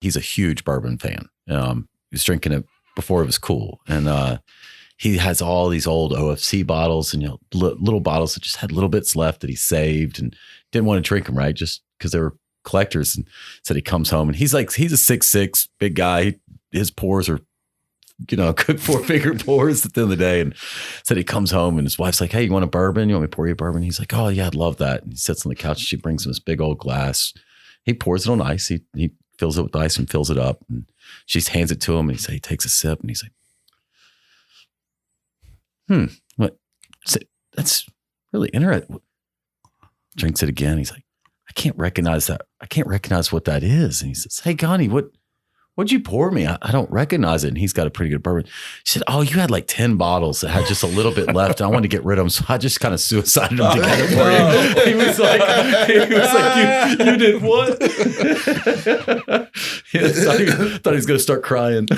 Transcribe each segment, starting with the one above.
he's a huge bourbon fan. He was drinking it before it was cool. And he has all these old OFC bottles and little bottles that just had little bits left that he saved and didn't want to drink them, right? Just because they were collectors. And said he comes home and he's a 6'6" big guy. His pours are, good 4-finger pours at the end of the day. And said he comes home and his wife's like, hey, you want a bourbon? You want me to pour you a bourbon? He's like, oh yeah, I'd love that. And he sits on the couch and she brings him this big old glass. He pours it on ice. He fills it with ice and fills it up. And she hands it to him and he takes a sip and he's like, what? That's really interesting. Drinks it again. He's like, I can't recognize that. I can't recognize what that is. And he says, hey, Connie, what'd you pour me? I don't recognize it. And he's got a pretty good bourbon. She said, oh, you had like 10 bottles that had just a little bit left. And I wanted to get rid of them. So I just kind of suicided them together for you. He was like, you did what? Thought he was going to start crying.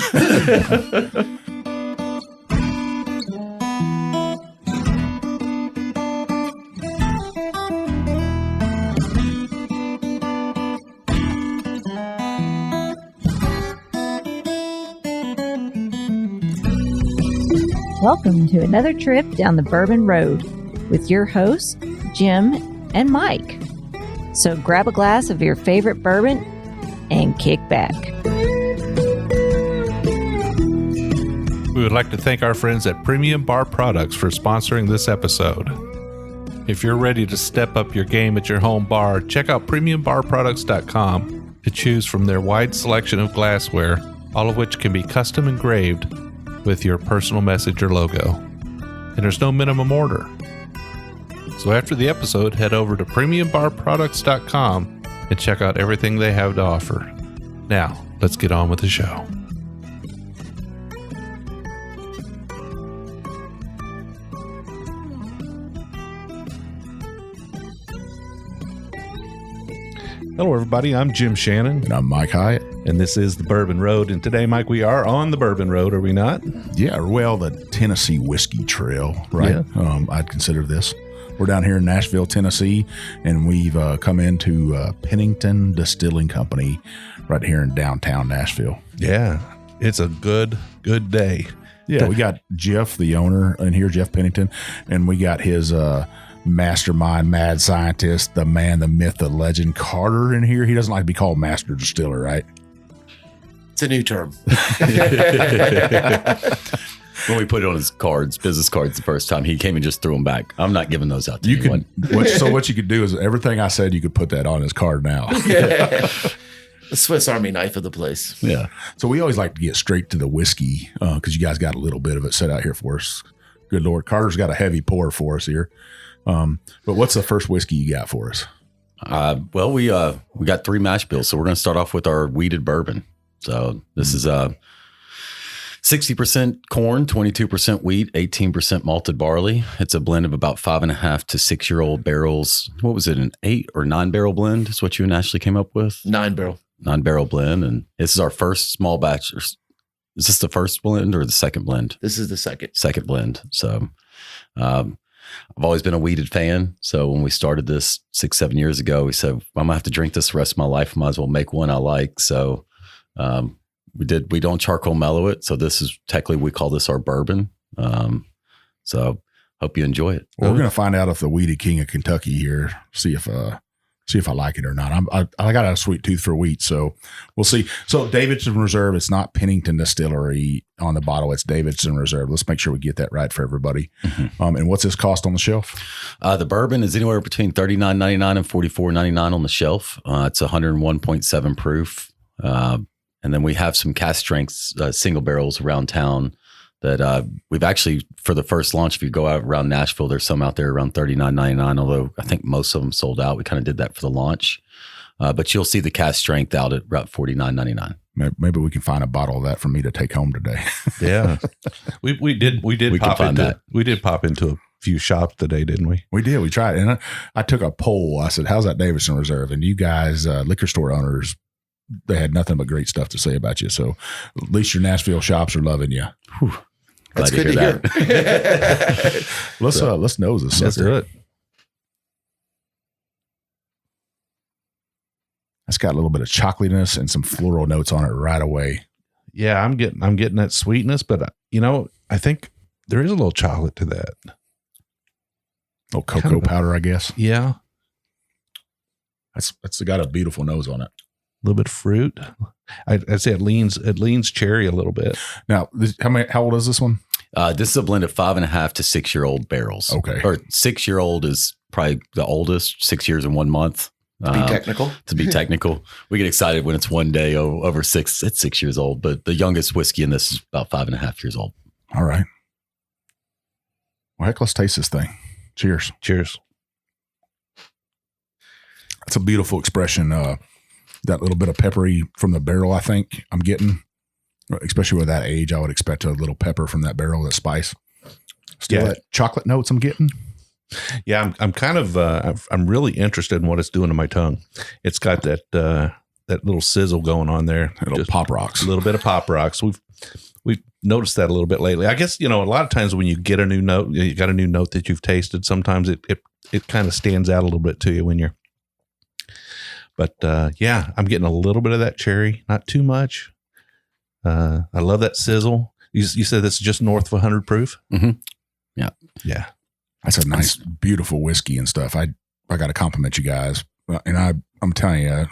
Welcome to another trip down the Bourbon Road with your hosts, Jim and Mike. So grab a glass of your favorite bourbon and kick back. We would like to thank our friends at Premium Bar Products for sponsoring this episode. If you're ready to step up your game at your home bar, check out PremiumBarProducts.com to choose from their wide selection of glassware, all of which can be custom engraved with your personal message or logo. And there's no minimum order. So after the episode, head over to PremiumBarProducts.com and check out everything they have to offer. Now, let's get on with the show. Hello, everybody. I'm Jim Shannon. And I'm Mike Hyatt. And this is the Bourbon Road. And today, Mike, we are on the Bourbon Road, are we not? Yeah, well, the Tennessee Whiskey Trail, right? Yeah. I'd consider this. We're down here in Nashville, Tennessee, and we've come into Pennington Distilling Company right here in downtown Nashville. Yeah, it's a good day. Yeah, we got Jeff, the owner, in here, Jeff Pennington, and we got his mastermind, mad scientist, the man, the myth, the legend, Carter in here. He doesn't like to be called master distiller, right? It's a new term. When we put it on his business cards the first time, he came and just threw them back. I'm not giving those out to anyone. So what you could do is everything I said, you could put that on his card now. The Swiss Army knife of the place. Yeah. So we always like to get straight to the whiskey because you guys got a little bit of it set out here for us. Good Lord. Carter's got a heavy pour for us here. But what's the first whiskey you got for us? Well, we got 3 mash bills, so we're going to start off with our wheated bourbon. So this is 60% corn, 22% wheat, 18% malted barley. It's a blend of about 5.5 to 6 year old barrels. What was it, an 8 or 9 barrel blend? Is what you and Ashley came up with? 9 barrel. 9 barrel blend, and this is our first small batch. Is this the first blend or the second blend? This is the second. Second blend. So, I've always been a wheated fan. So when we started this 6-7 years ago, we said, I'm gonna have to drink this the rest of my life. Might as well make one I like. So we don't charcoal mellow it. So this is technically, we call this our bourbon. So hope you enjoy it. Well, we're going to find out if the Wheated King of Kentucky here, see if I like it or not. I got a sweet tooth for wheat, so we'll see. So Davidson Reserve, it's not Pennington Distillery on the bottle. It's Davidson Reserve. Let's make sure we get that right for everybody. Mm-hmm. And what's this cost on the shelf? The bourbon is anywhere between $39.99 and $44.99 on the shelf. It's 101.7 proof. And then we have some cask strength single barrels around town that we've actually, for the first launch, if you go out around Nashville, there's some out there around $39.99, although I think most of them sold out. We kind of did that for the launch. But you'll see the cask strength out at about $49.99. Maybe we can find a bottle of that for me to take home today. Yeah. We did pop into a few shops today, didn't we? We did. We tried. And I took a poll. I said, how's that Davidson Reserve? And you guys, liquor store owners, they had nothing but great stuff to say about you. So at least your Nashville shops are loving you. Whew. That's good to hear. Let's nose this. Let's do it. It's got a little bit of chocolatiness and some floral notes on it right away. Yeah, I'm getting that sweetness, but I think there is a little chocolate to that. A little cocoa powder, I guess. Yeah. That's got a beautiful nose on it. A little bit of fruit. I'd say it leans cherry a little bit. Now, how old is this one? This is a blend of 5.5 to 6 year old barrels. Okay. Or 6 year old is probably the oldest, 6 years and 1 month. To be technical. To be technical. We get excited when it's one day over 6 at 6 years old, but the youngest whiskey in this is about 5.5 years old. All right. Well, heck, let's taste this thing. Cheers. Cheers. That's a beautiful expression. That little bit of peppery from the barrel, I think I'm getting, especially with that age, I would expect a little pepper from that barrel, that spice. Still that chocolate notes I'm getting. Yeah, I'm kind of I'm really interested in what it's doing to my tongue. It's got that little sizzle going on there. Little pop rocks. A little bit of pop rocks. We've noticed that a little bit lately. I guess a lot of times when you get a new note, you got a new note that you've tasted. Sometimes it kind of stands out a little bit to you when you're. But yeah, I'm getting a little bit of that cherry, not too much. I love that sizzle. You said this is just north of 100 proof. Mm-hmm. Yeah. That's a nice, beautiful whiskey and stuff. I got to compliment you guys, and I'm telling you,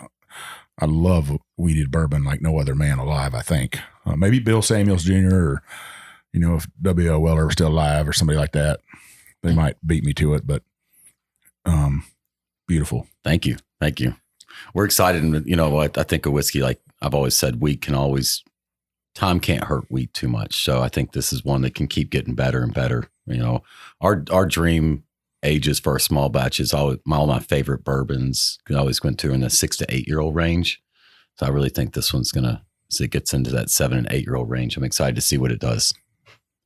I love weeded bourbon like no other man alive. I think maybe Bill Samuels Jr. or if W.O. Weller was still alive or somebody like that, they might beat me to it. But beautiful. Thank you. We're excited, and what I think of whiskey. Like I've always said, time can't hurt wheat too much. So I think this is one that can keep getting better and better. Our dream ages for our small batches, all my favorite bourbons always went to in the 6 to 8 year old range. So I really think this one's as it gets into that 7 and 8 year old range, I'm excited to see what it does.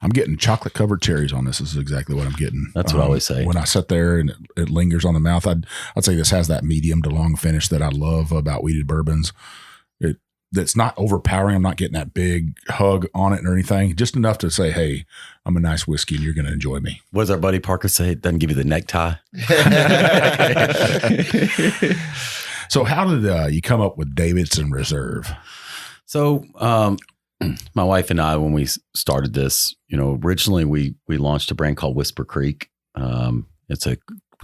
I'm getting chocolate covered cherries on this. This is exactly what I'm getting. That's what I always say. When I sit there and it lingers on the mouth, I'd say this has that medium to long finish that I love about weeded bourbons. That's not overpowering. I'm not getting that big hug on it or anything. Just enough to say, hey, I'm a nice whiskey and you're going to enjoy me. What does our buddy Parker say? It doesn't give you the necktie. So how did you come up with Davidson Reserve? So my wife and I, when we started this, originally we launched a brand called Whisper Creek. It's a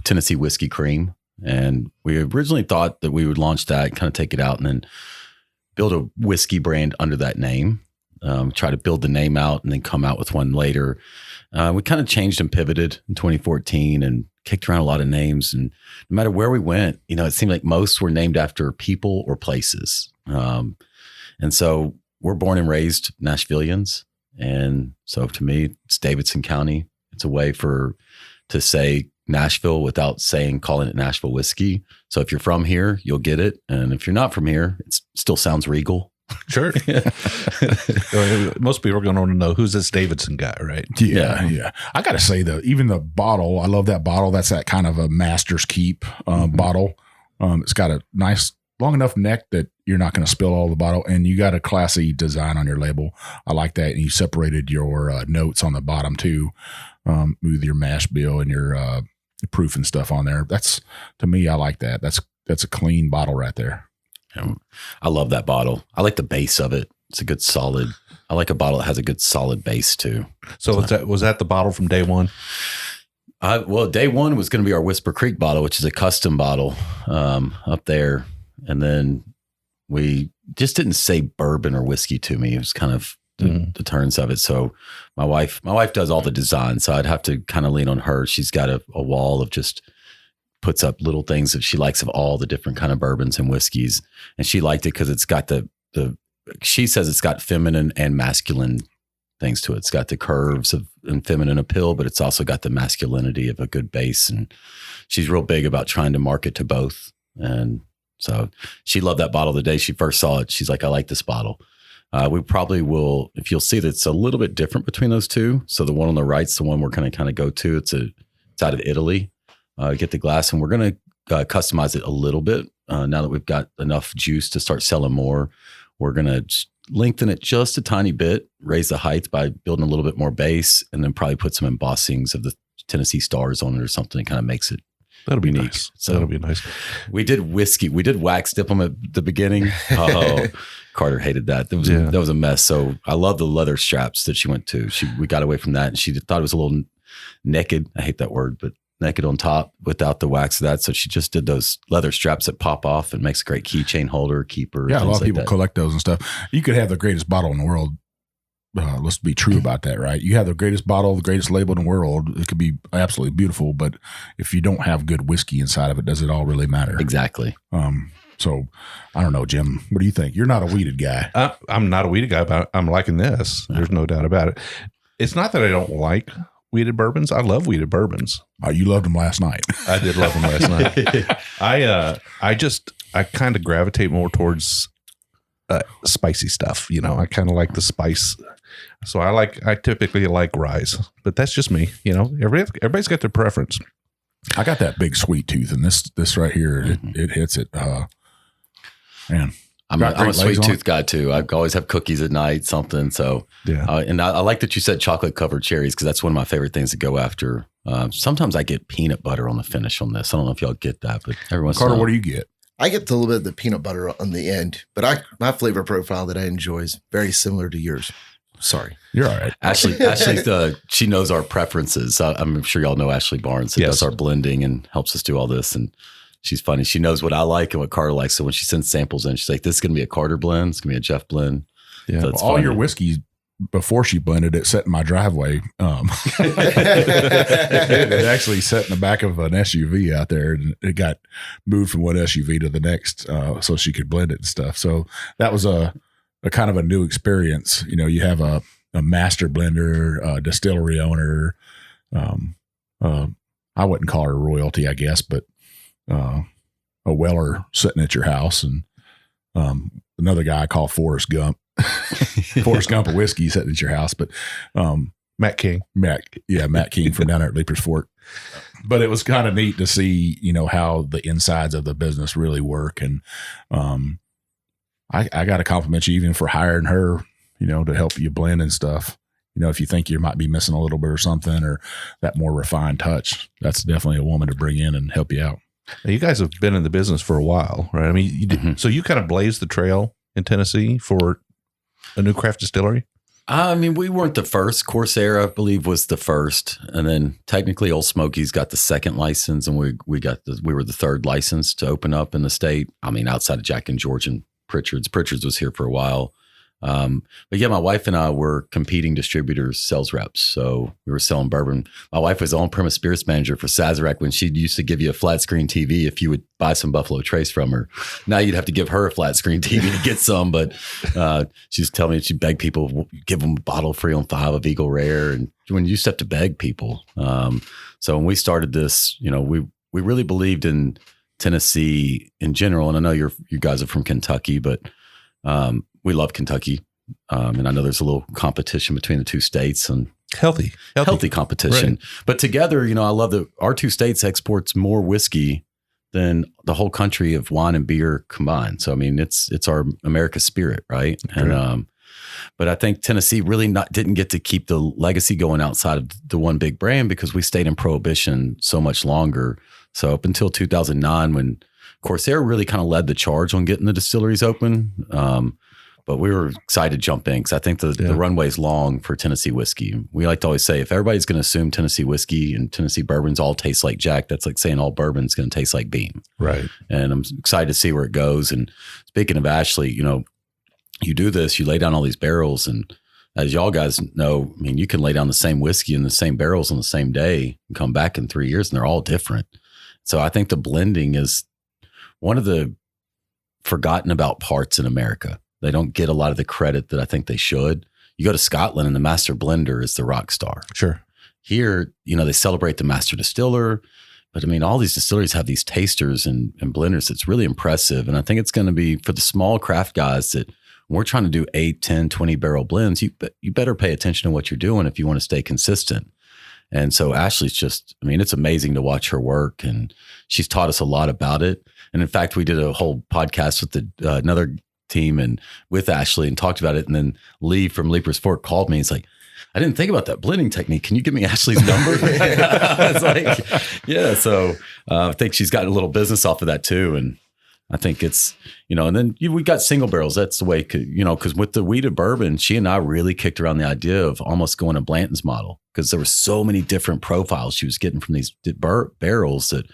Tennessee whiskey cream. And we originally thought that we would launch that and kind of take it out and then build a whiskey brand under that name, try to build the name out and then come out with one later. We kind of changed and pivoted in 2014 and kicked around a lot of names. And no matter where we went, it seemed like most were named after people or places. And so we're born and raised Nashvillians. And so to me, it's Davidson County. It's a way to say Nashville without calling it Nashville whiskey. So if you're from here, you'll get it. And if you're not from here, it still sounds regal. Sure. Most people are going to want to know who's this Davidson guy, right? Yeah. I got to say even the bottle, I love that bottle. That's that kind of a master's keep bottle. It's got a nice long enough neck that you're not going to spill all the bottle, and you got a classy design on your label. I like that. And you separated your notes on the bottom too, with your mash bill and your proof and stuff on there. To me, I like that. That's a clean bottle right there. I love that bottle. I like the base of it. It's a good solid. I like a bottle that has a good solid base too. So was that the bottle from day one? Well, day one was going to be our Whisper Creek bottle, which is a custom bottle up there. And then we just didn't say bourbon or whiskey to me. It was kind of the turns of it. So my wife does all the design. So I'd have to kind of lean on her. She's got a wall of just puts up little things that she likes of all the different kind of bourbons and whiskeys. And she liked it because it's got she says it's got feminine and masculine things to it. It's got the curves and feminine appeal, but it's also got the masculinity of a good base. And she's real big about trying to market to both. And so she loved that bottle the day she first saw it. She's like, I like this bottle. We probably will, if you'll see that it's a little bit different between those two. So the one on the right's the one we're going to kind of go to. It's out of Italy. Get the glass, and we're going to customize it a little bit. Now that we've got enough juice to start selling more, we're going to lengthen it just a tiny bit, raise the height by building a little bit more base, and then probably put some embossings of the Tennessee stars on it or something. It kind of makes it That'll be unique. nice. So That'll be nice. We did whiskey. We did wax dip them at the beginning. Oh, Carter hated that. That was a mess. So I love the leather straps that she went to. We got away from that, and she thought it was a little naked. I hate that word, but naked on top without the wax of that. So she just did those leather straps that pop off and makes a great keychain holder, keeper. Yeah, a lot of people that. collect those and stuff. You could have the greatest bottle in the world. Let's be true about that, right? You have the greatest bottle, the greatest label in the world. It could be absolutely beautiful, but if you don't have good whiskey inside of it, does it all really matter? Exactly. So I don't know, Jim. What do you think? You're not a weeded guy. I'm not a weeded guy, but I'm liking this. There's no doubt about it. It's not that I don't like weeded bourbons. I love weeded bourbons. You loved them last night. I did love them last night. I kind of gravitate more towards spicy stuff. I kind of like the spice. So I typically like rye, but that's just me. Everybody's got their preference. I got that big sweet tooth, and this right here, it hits it. Man, I'm a sweet tooth guy too. I always have cookies at night, something. So yeah, and I like that you said chocolate covered cherries because that's one of my favorite things to go after. Sometimes I get peanut butter on the finish on this. I don't know if y'all get that, but every once in a while. Carter, what do you get? I get a little bit of the peanut butter on the end, but my flavor profile that I enjoy is very similar to yours. Sorry. You're all right. Ashley, she knows our preferences. I'm sure y'all know Ashley Barnes that does our blending and helps us do all this. And she's funny. She knows what I like and what Carter likes. So when she sends samples in, she's like, this is going to be a Carter blend. It's going to be a Jeff blend. Yeah. So all your whiskeys before she blended it sat in my driveway. It actually sat in the back of an SUV out there, and it got moved from one SUV to the next so she could blend it and stuff. So that was a kind of a new experience. You have a master blender, a distillery owner. I wouldn't call her royalty, I guess, but a Weller sitting at your house, and another guy I call Forrest Gump. Forrest Gump of whiskey sitting at your house, but Matt King from down there at Leaper's Fork. But it was kind of neat to see, how the insides of the business really work, and I got to compliment you even for hiring her, to help you blend and stuff. If you think you might be missing a little bit or something, or that more refined touch, that's definitely a woman to bring in and help you out. Now, you guys have been in the business for a while, right? I mean, so you kind of blazed the trail in Tennessee for a new craft distillery? I mean, we weren't the first. Corsair, I believe, was the first, and then technically, Old Smoky's got the second license, and we were the third license to open up in the state. I mean, outside of Jack and George and Pritchard's. Pritchard's was here for a while. But yeah, my wife and I were competing distributors, sales reps. So we were selling bourbon. My wife was on-premise spirits manager for Sazerac when she used to give you a flat screen TV if you would buy some Buffalo Trace from her. Now you'd have to give her a flat screen TV to get some, but she's telling me she begged people, give them a bottle free on 5 of Eagle Rare. And when you used to have to beg people. So when we started this, we really believed in Tennessee in general. And I know you guys are from Kentucky, but we love Kentucky. And I know there's a little competition between the two states and healthy competition. Right. But together, I love that our two states exports more whiskey than the whole country of wine and beer combined. So, I mean, it's our America spirit, right? Okay. And, but I think Tennessee really didn't get to keep the legacy going outside of the one big brand because we stayed in Prohibition so much longer. So up until 2009, when Corsair really kind of led the charge on getting the distilleries open. But we were excited to jump in because I think the runway's long for Tennessee whiskey. We like to always say, if everybody's going to assume Tennessee whiskey and Tennessee bourbons all taste like Jack, that's like saying all bourbon's going to taste like Beam. Right. And I'm excited to see where it goes. And speaking of Ashley, you do this, you lay down all these barrels. And as y'all guys know, I mean, you can lay down the same whiskey in the same barrels on the same day and come back in 3 years and they're all different. So I think the blending is one of the forgotten about parts in America. They don't get a lot of the credit that I think they should. You go to Scotland and the master blender is the rock star. Sure. Here, they celebrate the master distiller, but I mean, all these distilleries have these tasters and blenders. It's really impressive. And I think it's going to be for the small craft guys that when we're trying to do 8, 10, 20 barrel blends, you better pay attention to what you're doing if you want to stay consistent. And so Ashley's it's amazing to watch her work, and she's taught us a lot about it. And in fact, we did a whole podcast with another team and with Ashley and talked about it. And then Lee from Leaper's Fork called me. He's like, I didn't think about that blending technique. Can you give me Ashley's number? I was like, yeah. So I think she's gotten a little business off of that too. And I think it's, and then we got single barrels. That's the way, because with the wheated bourbon, she and I really kicked around the idea of almost going to Blanton's model because there were so many different profiles she was getting from these barrels that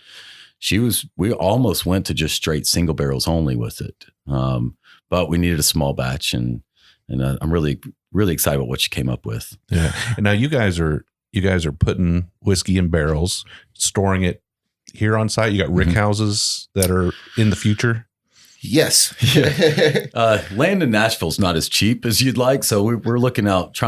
we almost went to just straight single barrels only with it. But we needed a small batch and I'm really, really excited about what she came up with. Yeah. And now you guys are putting whiskey in barrels, storing it here on site. You got rick houses that are in the future. Yes. Land in Nashville is not as cheap as you'd like. So we're looking out,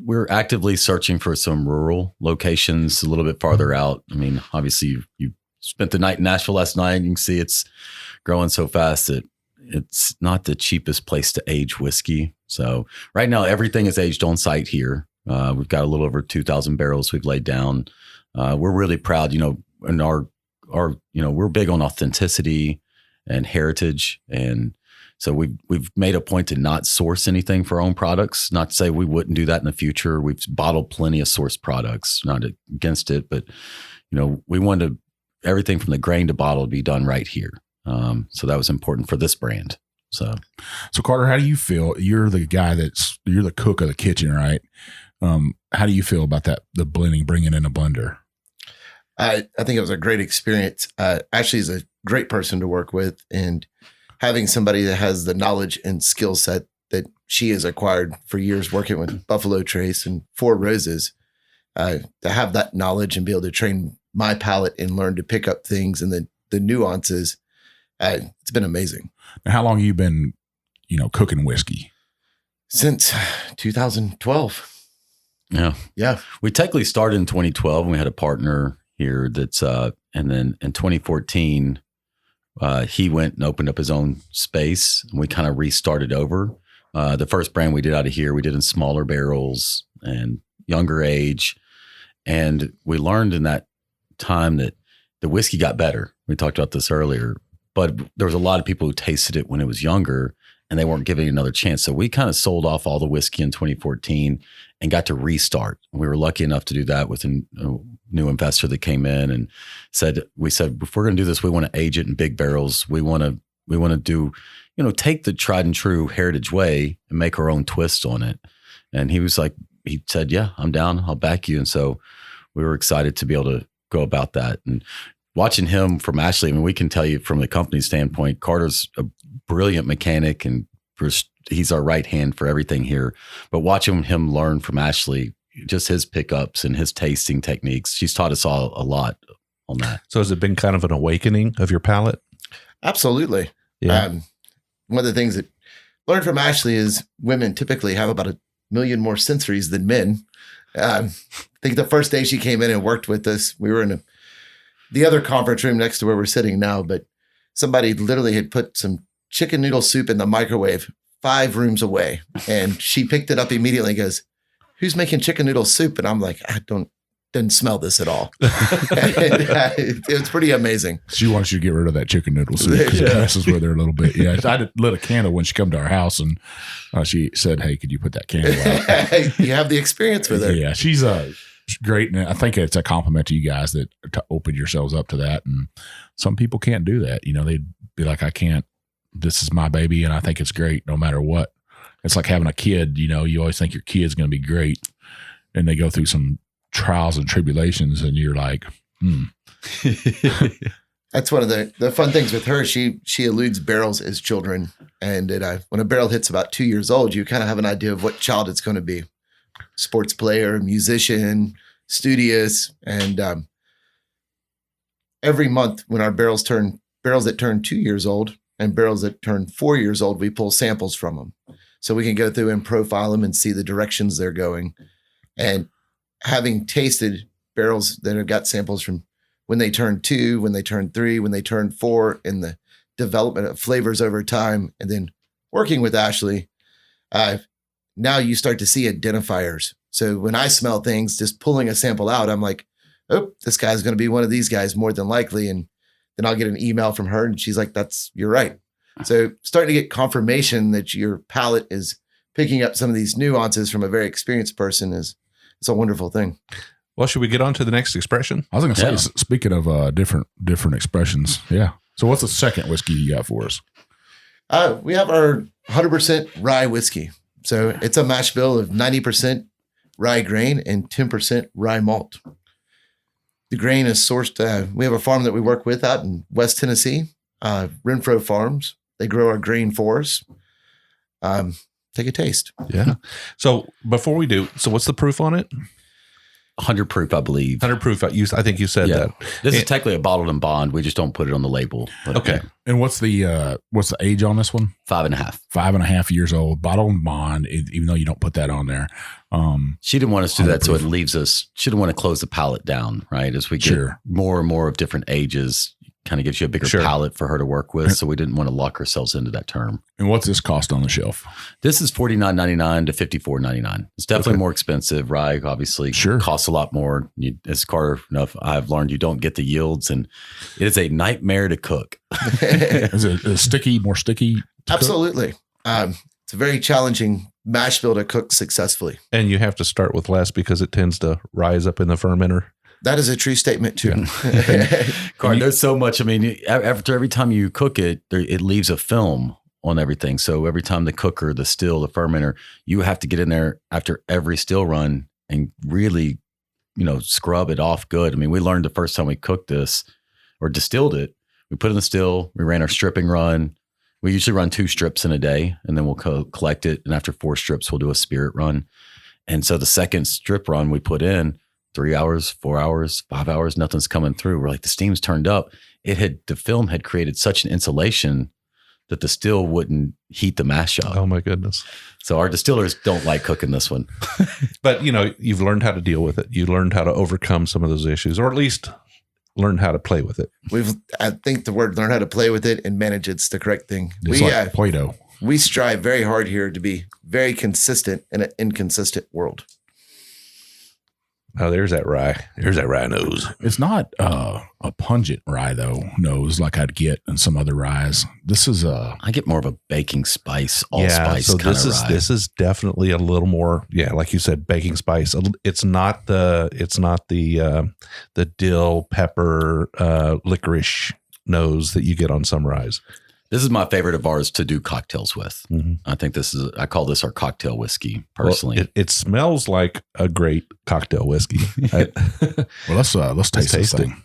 we're actively searching for some rural locations a little bit farther out. I mean, obviously you spent the night in Nashville last night and you can see it's growing so fast that it's not the cheapest place to age whiskey. So right now everything is aged on site here. We've got a little over 2,000 barrels we've laid down. We're really proud, and our we're big on authenticity and heritage. And so we've made a point to not source anything for our own products. Not to say we wouldn't do that in the future. We've bottled plenty of sourced products, not against it, but we wanted everything from the grain to bottle to be done right here. So that was important for this brand. So Carter, how do you feel? You're the guy you're the cook of the kitchen, right? How do you feel about that? The blending, bringing in a blender? I think it was a great experience. Ashley is a great person to work with, and having somebody that has the knowledge and skill set that she has acquired for years working with Buffalo Trace and Four Roses, to have that knowledge and be able to train my palate and learn to pick up things and the nuances. It's been amazing. Now, how long have you been, cooking whiskey? Since 2012. Yeah. We technically started in 2012 and we had a partner here and then in 2014, he went and opened up his own space and we kind of restarted over. The first brand we did out of here, we did in smaller barrels and younger age. And we learned in that time that the whiskey got better. We talked about this earlier, but there was a lot of people who tasted it when it was younger and they weren't giving it another chance. So we kind of sold off all the whiskey in 2014 and got to restart. We were lucky enough to do that with a new investor that came in and we said, if we're going to do this, we want to age it in big barrels. We want to do, take the tried and true heritage way and make our own twist on it. And he said, yeah, I'm down. I'll back you. And so we were excited to be able to go about that. And watching him from Ashley, I mean, we can tell you from the company standpoint, Carter's a brilliant mechanic and he's our right hand for everything here. But watching him learn from Ashley, just his pickups and his tasting techniques, she's taught us all a lot on that. So has it been kind of an awakening of your palate? Absolutely. Yeah. One of the things that I learned from Ashley is women typically have about 1 million more sensories than men. I think the first day she came in and worked with us, we were in the other conference room next to where we're sitting now, but somebody literally had put some chicken noodle soup in the microwave 5 rooms away. And she picked it up immediately and goes, who's making chicken noodle soup? And I'm like, didn't smell this at all. It was pretty amazing. She wants you to get rid of that chicken noodle soup because it messes with her a little bit. Yeah, I lit a candle when she come to our house and she said, hey, could you put that candle out? You have the experience with her. Yeah, she's great. And I think it's a compliment to you guys that to open yourselves up to that. And some people can't do that. They'd be like, I can't, this is my baby. And I think it's great no matter what. It's like having a kid, you always think your kid's going to be great. And they go through some trials and tribulations and you're like, That's one of the fun things with her. She eludes barrels as children. And when a barrel hits about 2 years old, you kind of have an idea of what child it's going to be. Sports player, musician, studious. And every month when our barrels that turn 2 years old and barrels that turn 4 years old, we pull samples from them. So we can go through and profile them and see the directions they're going. And having tasted barrels that have got samples from when they turn 2, when they turn 3, when they turn 4, in the development of flavors over time, and then working with Ashley, now you start to see identifiers. So when I smell things, just pulling a sample out, I'm like, oh, this guy's going to be one of these guys more than likely. And then I'll get an email from her and she's like, you're right. So starting to get confirmation that your palate is picking up some of these nuances from a very experienced person it's a wonderful thing. Well, should we get on to the next expression? I was going to say, speaking of different expressions, yeah. So what's the second whiskey you got for us? We have our 100% rye whiskey. So it's a mash bill of 90% rye grain and 10% rye malt. The grain is sourced. We have a farm that we work with out in West Tennessee, Renfro Farms. They grow our grain for us. Take a taste. Yeah. So before we do, so what's the proof on it? 100 proof, I believe. 100 proof. I think you said that. This is technically a bottled and bond. We just don't put it on the label. But, okay. And what's the age on this one? 5.5. 5.5 years old, bottled and bond, even though you don't put that on there. She didn't want us to do that, so it proof. leaves us. She didn't want to close the palate down, right? As we get more and more of different ages, kind of gives you a bigger palate for her to work with. So we didn't want to lock ourselves into that term. And what's this cost on the shelf? This is $49.99 to $54.99. It's definitely more expensive. Rye obviously costs a lot more. As Carter enough, I've learned you don't get the yields, and it is a nightmare to cook. Is it sticky, more sticky? Absolutely. It's a very challenging mash bill to cook successfully. And you have to start with less because it tends to rise up in the fermenter. That is a true statement too. Carter, there's so much. I mean, after every time you cook it, it leaves a film on everything. So every time the cooker, the still, the fermenter, you have to get in there after every still run and really, scrub it off good. I mean, we learned the first time we cooked this or distilled it, we put it in the still, we ran our stripping run. We usually run 2 strips in a day, and then we'll collect it. And after 4 strips, we'll do a spirit run. And so the second strip run we put in, 3 hours, 4 hours, 5 hours, nothing's coming through. We're like, the steam's turned up. The film had created such an insulation that the still wouldn't heat the mash up. Oh my goodness. So our distillers don't like cooking this one. But you've learned how to deal with it. You learned how to overcome some of those issues, or at least learn how to play with it. I think the word learn how to play with it and manage it's the correct thing. It's like Play-Doh. We strive very hard here to be very consistent in an inconsistent world. Oh, there's that rye. There's that rye nose. It's not a pungent rye though. Nose like I'd get in some other ryes. This is I get more of a baking spice, allspice so kind of rye. This is definitely a little more, like you said, baking spice. It's not the dill, pepper, licorice nose that you get on some ryes. This is my favorite of ours to do cocktails with. Mm-hmm. I think I call this our cocktail whiskey personally. Well, it smells like a great cocktail whiskey. Well, let's taste this thing.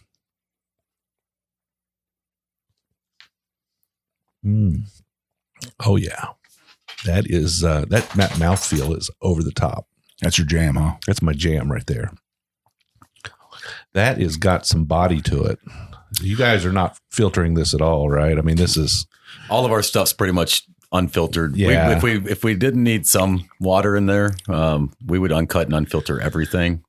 Oh yeah. That is, that mouthfeel is over the top. That's your jam, huh? That's my jam right there. That has got some body to it. You guys are not filtering this at all, right? I mean, this is all of our stuff's pretty much unfiltered. Yeah. If we didn't need some water in there, we would uncut and unfilter everything.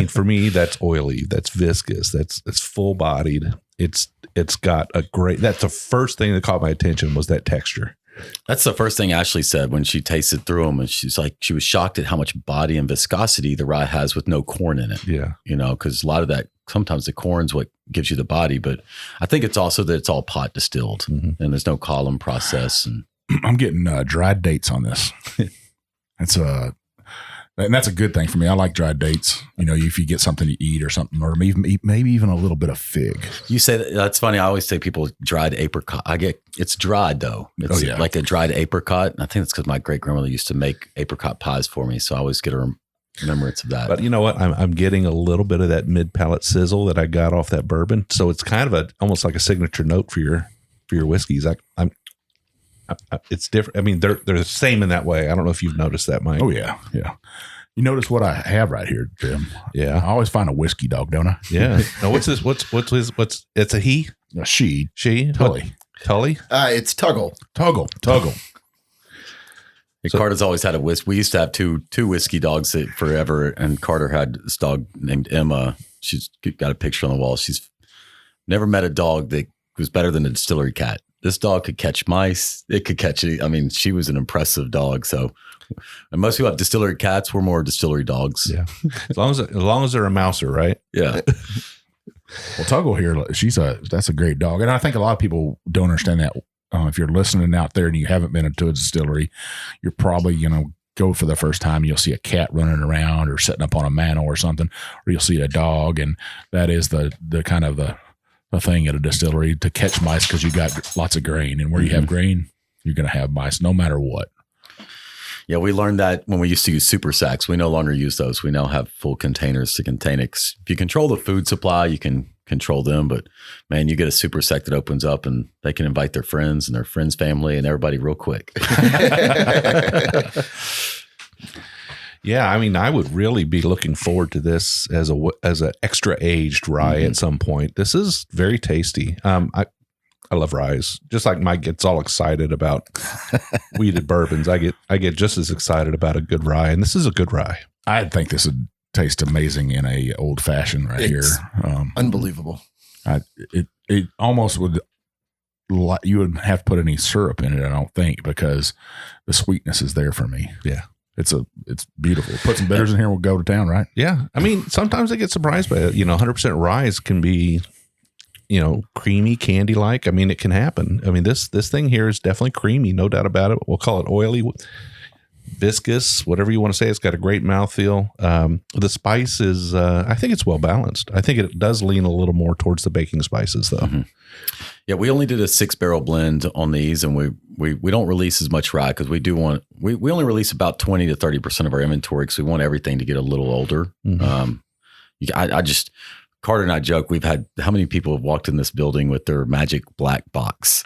For me, that's oily. That's viscous. That's full bodied. It's got a great. That's the first thing that caught my attention was that texture. That's the first thing Ashley said when she tasted through them, and she's like, she was shocked at how much body and viscosity the rye has with no corn in it. Yeah, because a lot of that, sometimes the corn's what gives you the body, but I think it's also that it's all pot distilled and there's no column process. And I'm getting dried dates on this. And that's a good thing for me. I like dried dates. If you get something to eat or something, or maybe even a little bit of fig. You say that's funny. I always say people dried apricot. It's dried though. It's like a dried apricot. And I think it's because my great grandmother used to make apricot pies for me, so I always get a remembrance of that. But you know what? I'm getting a little bit of that mid palate sizzle that I got off that bourbon. So it's kind of almost like a signature note for your whiskeys. It's different. I mean, they're the same in that way. I don't know if you've noticed that, Mike. Oh yeah, yeah. You notice what I have right here, Jim? Yeah. I always find a whiskey dog, don't I? Yeah. No, what's this? What's it's a he? A she. Tully. Tully? It's Tuggle. Carter's always had a whiskey. We used to have two whiskey dogs forever, and Carter had this dog named Emma. She's got a picture on the wall. She's never met a dog that was better than a distillery cat. This dog could catch mice. It could catch it. I mean, she was an impressive dog. So, and most people have distillery cats. We're more distillery dogs. Yeah, as long as they're a mouser, right? Yeah. Well, Tuggle here, that's a great dog, and I think a lot of people don't understand that if you're listening out there and you haven't been into a distillery, you're probably, go for the first time. You'll see a cat running around or sitting up on a mantle or something, or you'll see a dog. And that is the kind of the thing at a distillery, to catch mice, because you got lots of grain, and where you have grain, you're going to have mice no matter what. Yeah, we learned that when we used to use super sacks. We no longer use those. We now have full containers to contain it. If you control the food supply, you can control them. But man, you get a super sack that opens up and they can invite their friends and their friends' family and everybody real quick. Yeah, I mean, I would really be looking forward to this as an extra aged rye at some point. This is very tasty. I love ryes. Just like Mike gets all excited about weeded bourbons, I get just as excited about a good rye, and this is a good rye. I think this would taste amazing in a old fashioned here. Unbelievable. It almost would. You wouldn't have to put any syrup in it, I don't think, because the sweetness is there for me. Yeah. It's beautiful. Put some bitters in here, and we'll go to town, right? Yeah. I mean, sometimes I get surprised by it. 100% rye can be, creamy, candy-like. I mean, it can happen. I mean, this thing here is definitely creamy, no doubt about it. We'll call it oily, viscous, whatever you want to say. It's got a great mouthfeel. The spice is, I think it's well balanced. I think it does lean a little more towards the baking spices, though. Mm-hmm. Yeah, we only did a 6-barrel blend on these, and we don't release as much rye because we only release about 20 to 30% of our inventory because we want everything to get a little older. Mm-hmm. Carter and I joke, we've had how many people have walked in this building with their magic black box?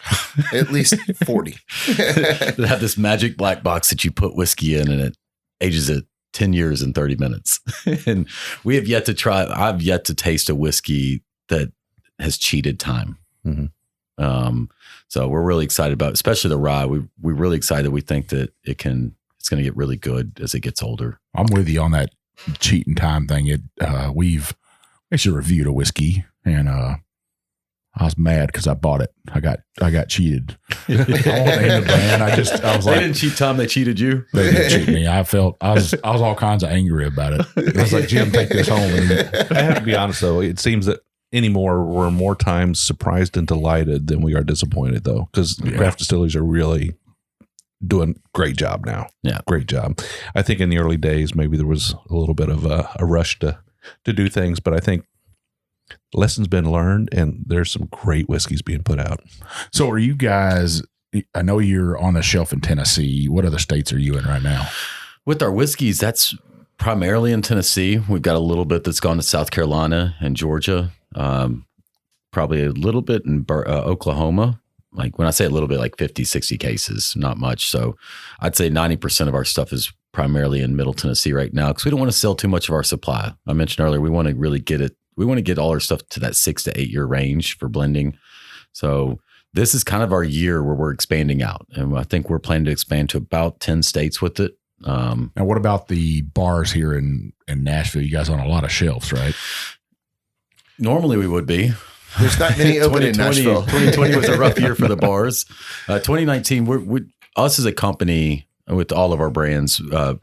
At least 40. They have this magic black box that you put whiskey in, and it ages it 10 years and 30 minutes. And I've yet to taste a whiskey that has cheated time. Mm-hmm. So we're really excited about, especially the rye. We're really excited. We think that it's going to get really good as it gets older. I'm with you on that cheating time thing. We've actually reviewed a whiskey, and I was mad because I bought it. I got cheated. I won't name the brand. I was like, they didn't cheat Tom. They cheated you. They didn't cheat me. I was all kinds of angry about it. I was like, Jim, take this home. I have to be honest though. It seems that anymore we're more times surprised and delighted than we are disappointed, though, because craft distilleries are really doing a great job now. Yeah, great job. I think in the early days maybe there was a little bit of a rush to do things, but I think lessons been learned, and there's some great whiskeys being put out. So are you guys, I know you're on the shelf in Tennessee. What other states are you in right now? With our whiskeys, that's primarily in Tennessee. We've got a little bit that's gone to South Carolina and Georgia, probably a little bit in Oklahoma. Like when I say a little bit, like 50, 60 cases, not much. So I'd say 90% of our stuff is primarily in Middle Tennessee right now because we don't want to sell too much of our supply. I mentioned earlier, we want to really get it. We want to get all our stuff to that 6 to 8 year range for blending. So this is kind of our year where we're expanding out. And I think we're planning to expand to about 10 states with it. Now, what about the bars here in Nashville? You guys on a lot of shelves, right? Normally we would be. There's not many open in Nashville. 2020 was a rough year for the bars. 2019, us as a company with all of our brands, about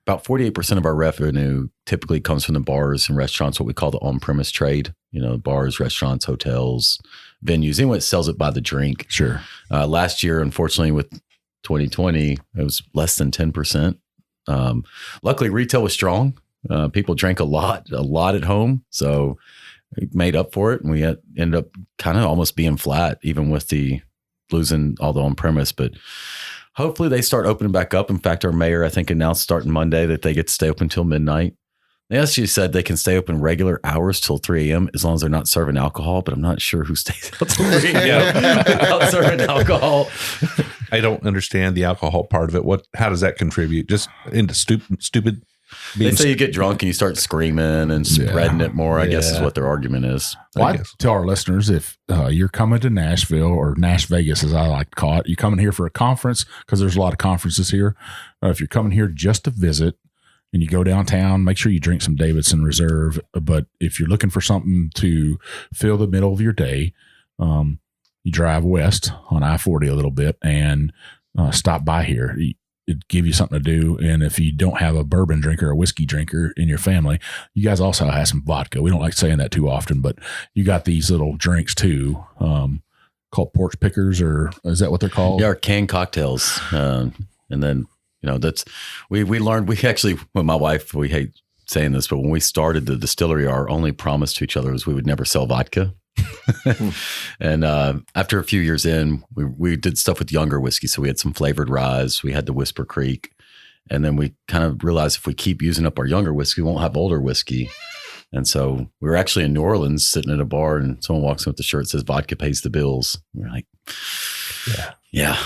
48% of our revenue typically comes from the bars and restaurants, what we call the on-premise trade. Bars, restaurants, hotels, venues, anyone that sells it by the drink. Sure. Last year, unfortunately, with 2020, it was less than 10%. Luckily, retail was strong. People drank a lot at home. So it made up for it. And we ended up kind of almost being flat, even with the losing all the on-premise. But hopefully they start opening back up. In fact, our mayor, I think, announced starting Monday that they get to stay open till midnight. They actually said they can stay open regular hours till 3 a.m. as long as they're not serving alcohol, but I'm not sure who stays out till 3 a.m. without serving alcohol. I don't understand the alcohol part of it. How does that contribute? Just into stupid. They say you get drunk and you start screaming and spreading it more, I guess is what their argument is. Well, I tell our listeners, if you're coming to Nashville or Nash Vegas, as I like to call it, you're coming here for a conference because there's a lot of conferences here. If you're coming here just to visit and you go downtown, make sure you drink some Davidson Reserve. But if you're looking for something to fill the middle of your day, you drive west on I-40 a little bit and stop by here. It'd give you something to do. And if you don't have a bourbon drinker or a whiskey drinker in your family, you guys also have some vodka. We don't like saying that too often, but you got these little drinks too. called porch pickers, or is that what they're called? Yeah, our canned cocktails. And then, that's, we learned, we actually, with my wife, we hate saying this, but when we started the distillery, our only promise to each other was we would never sell vodka. And after a few years in, we did stuff with younger whiskey. So we had some flavored rye, we had the Whisper Creek. And then we kind of realized if we keep using up our younger whiskey, we won't have older whiskey. And so we were actually in New Orleans sitting at a bar, and someone walks in with the shirt that says vodka pays the bills. We're like, yeah.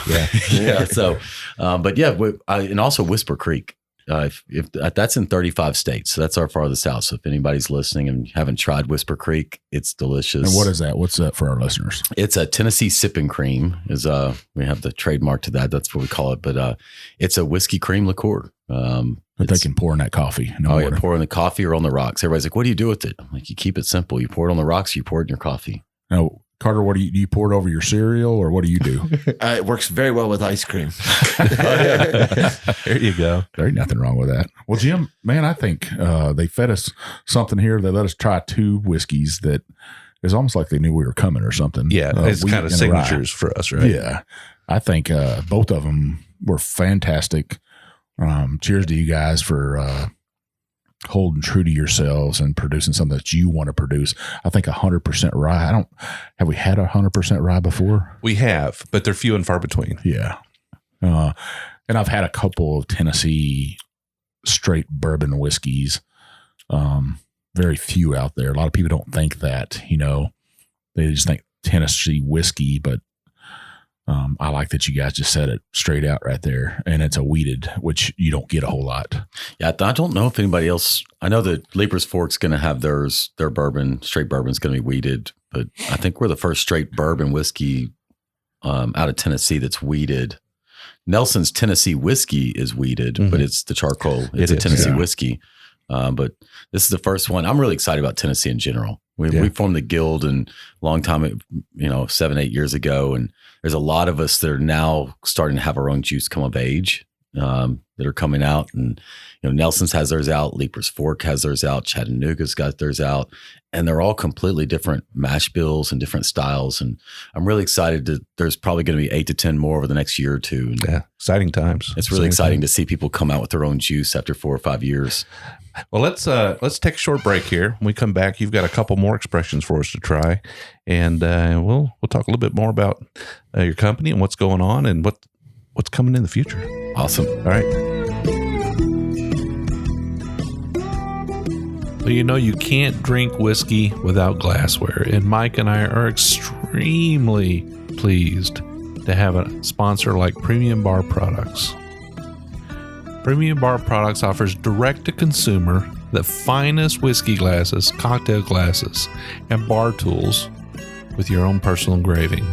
So, but yeah, and also Whisper Creek. If that's in 35 states, so that's our farthest out. So if anybody's listening and haven't tried Whisper Creek, it's delicious. And what is that? What's that for our listeners? It's a Tennessee sipping cream. We have the trademark to that. That's what we call it. But it's a whiskey cream liqueur. That they can pour in that coffee. Pour in the coffee or on the rocks. Everybody's like, "What do you do with it?" I'm like, "You keep it simple. You pour it on the rocks. You pour it in your coffee." Now, Carter, what do you pour it over your cereal, or what do you do? It works very well with ice cream. There you go. There ain't nothing wrong with that. Well, Jim, man, I think they fed us something here. They let us try 2 whiskeys that is almost like they knew we were coming or something. Yeah, it's kind of signatures for us, right? Yeah. I think both of them were fantastic. Cheers to you guys for holding true to yourselves and producing something that you want to produce. I think 100% rye. Have we had 100% rye before? We have, but they're few and far between. Yeah. And I've had a couple of Tennessee straight bourbon whiskeys. Very few out there. A lot of people don't think that, they just think Tennessee whiskey, but I like that you guys just said it straight out right there. And it's a wheated, which you don't get a whole lot. Yeah. I don't know if anybody else, I know that Leaper's Fork's going to have their bourbon, straight bourbon's going to be wheated, but I think we're the first straight bourbon whiskey out of Tennessee that's wheated. Nelson's Tennessee whiskey is wheated, but it's the charcoal. It's a Tennessee whiskey. But this is the first one. I'm really excited about Tennessee in general. We formed the guild a long time, 7-8 years ago. And there's a lot of us that are now starting to have our own juice come of age that are coming out. And, Nelson's has theirs out. Leaper's Fork has theirs out. Chattanooga's got theirs out. And they're all completely different mash bills and different styles. And I'm really excited there's probably going to be 8 to 10 more over the next year or two. Yeah. Exciting times. It's really exciting to see people come out with their own juice after 4 or 5 years. Well, let's take a short break here. When we come back, you've got a couple more expressions for us to try, and we'll talk a little bit more about your company and what's going on and what's coming in the future. Awesome. All right. Well, you can't drink whiskey without glassware, and Mike and I are extremely pleased to have a sponsor like Premium Bar Products. Premium Bar Products offers direct-to-consumer the finest whiskey glasses, cocktail glasses, and bar tools with your own personal engraving.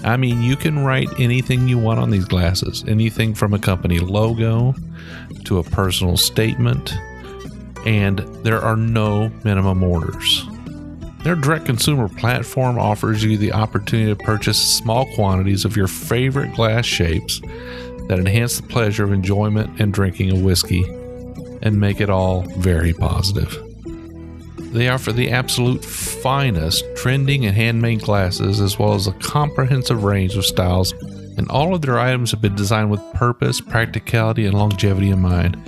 I mean, you can write anything you want on these glasses, anything from a company logo to a personal statement, and there are no minimum orders. Their direct-consumer platform offers you the opportunity to purchase small quantities of your favorite glass shapes that enhance the pleasure of enjoyment and drinking a whiskey and make it all very positive. They offer the absolute finest trending and handmade glasses, as well as a comprehensive range of styles, and all of their items have been designed with purpose, practicality, and longevity in mind.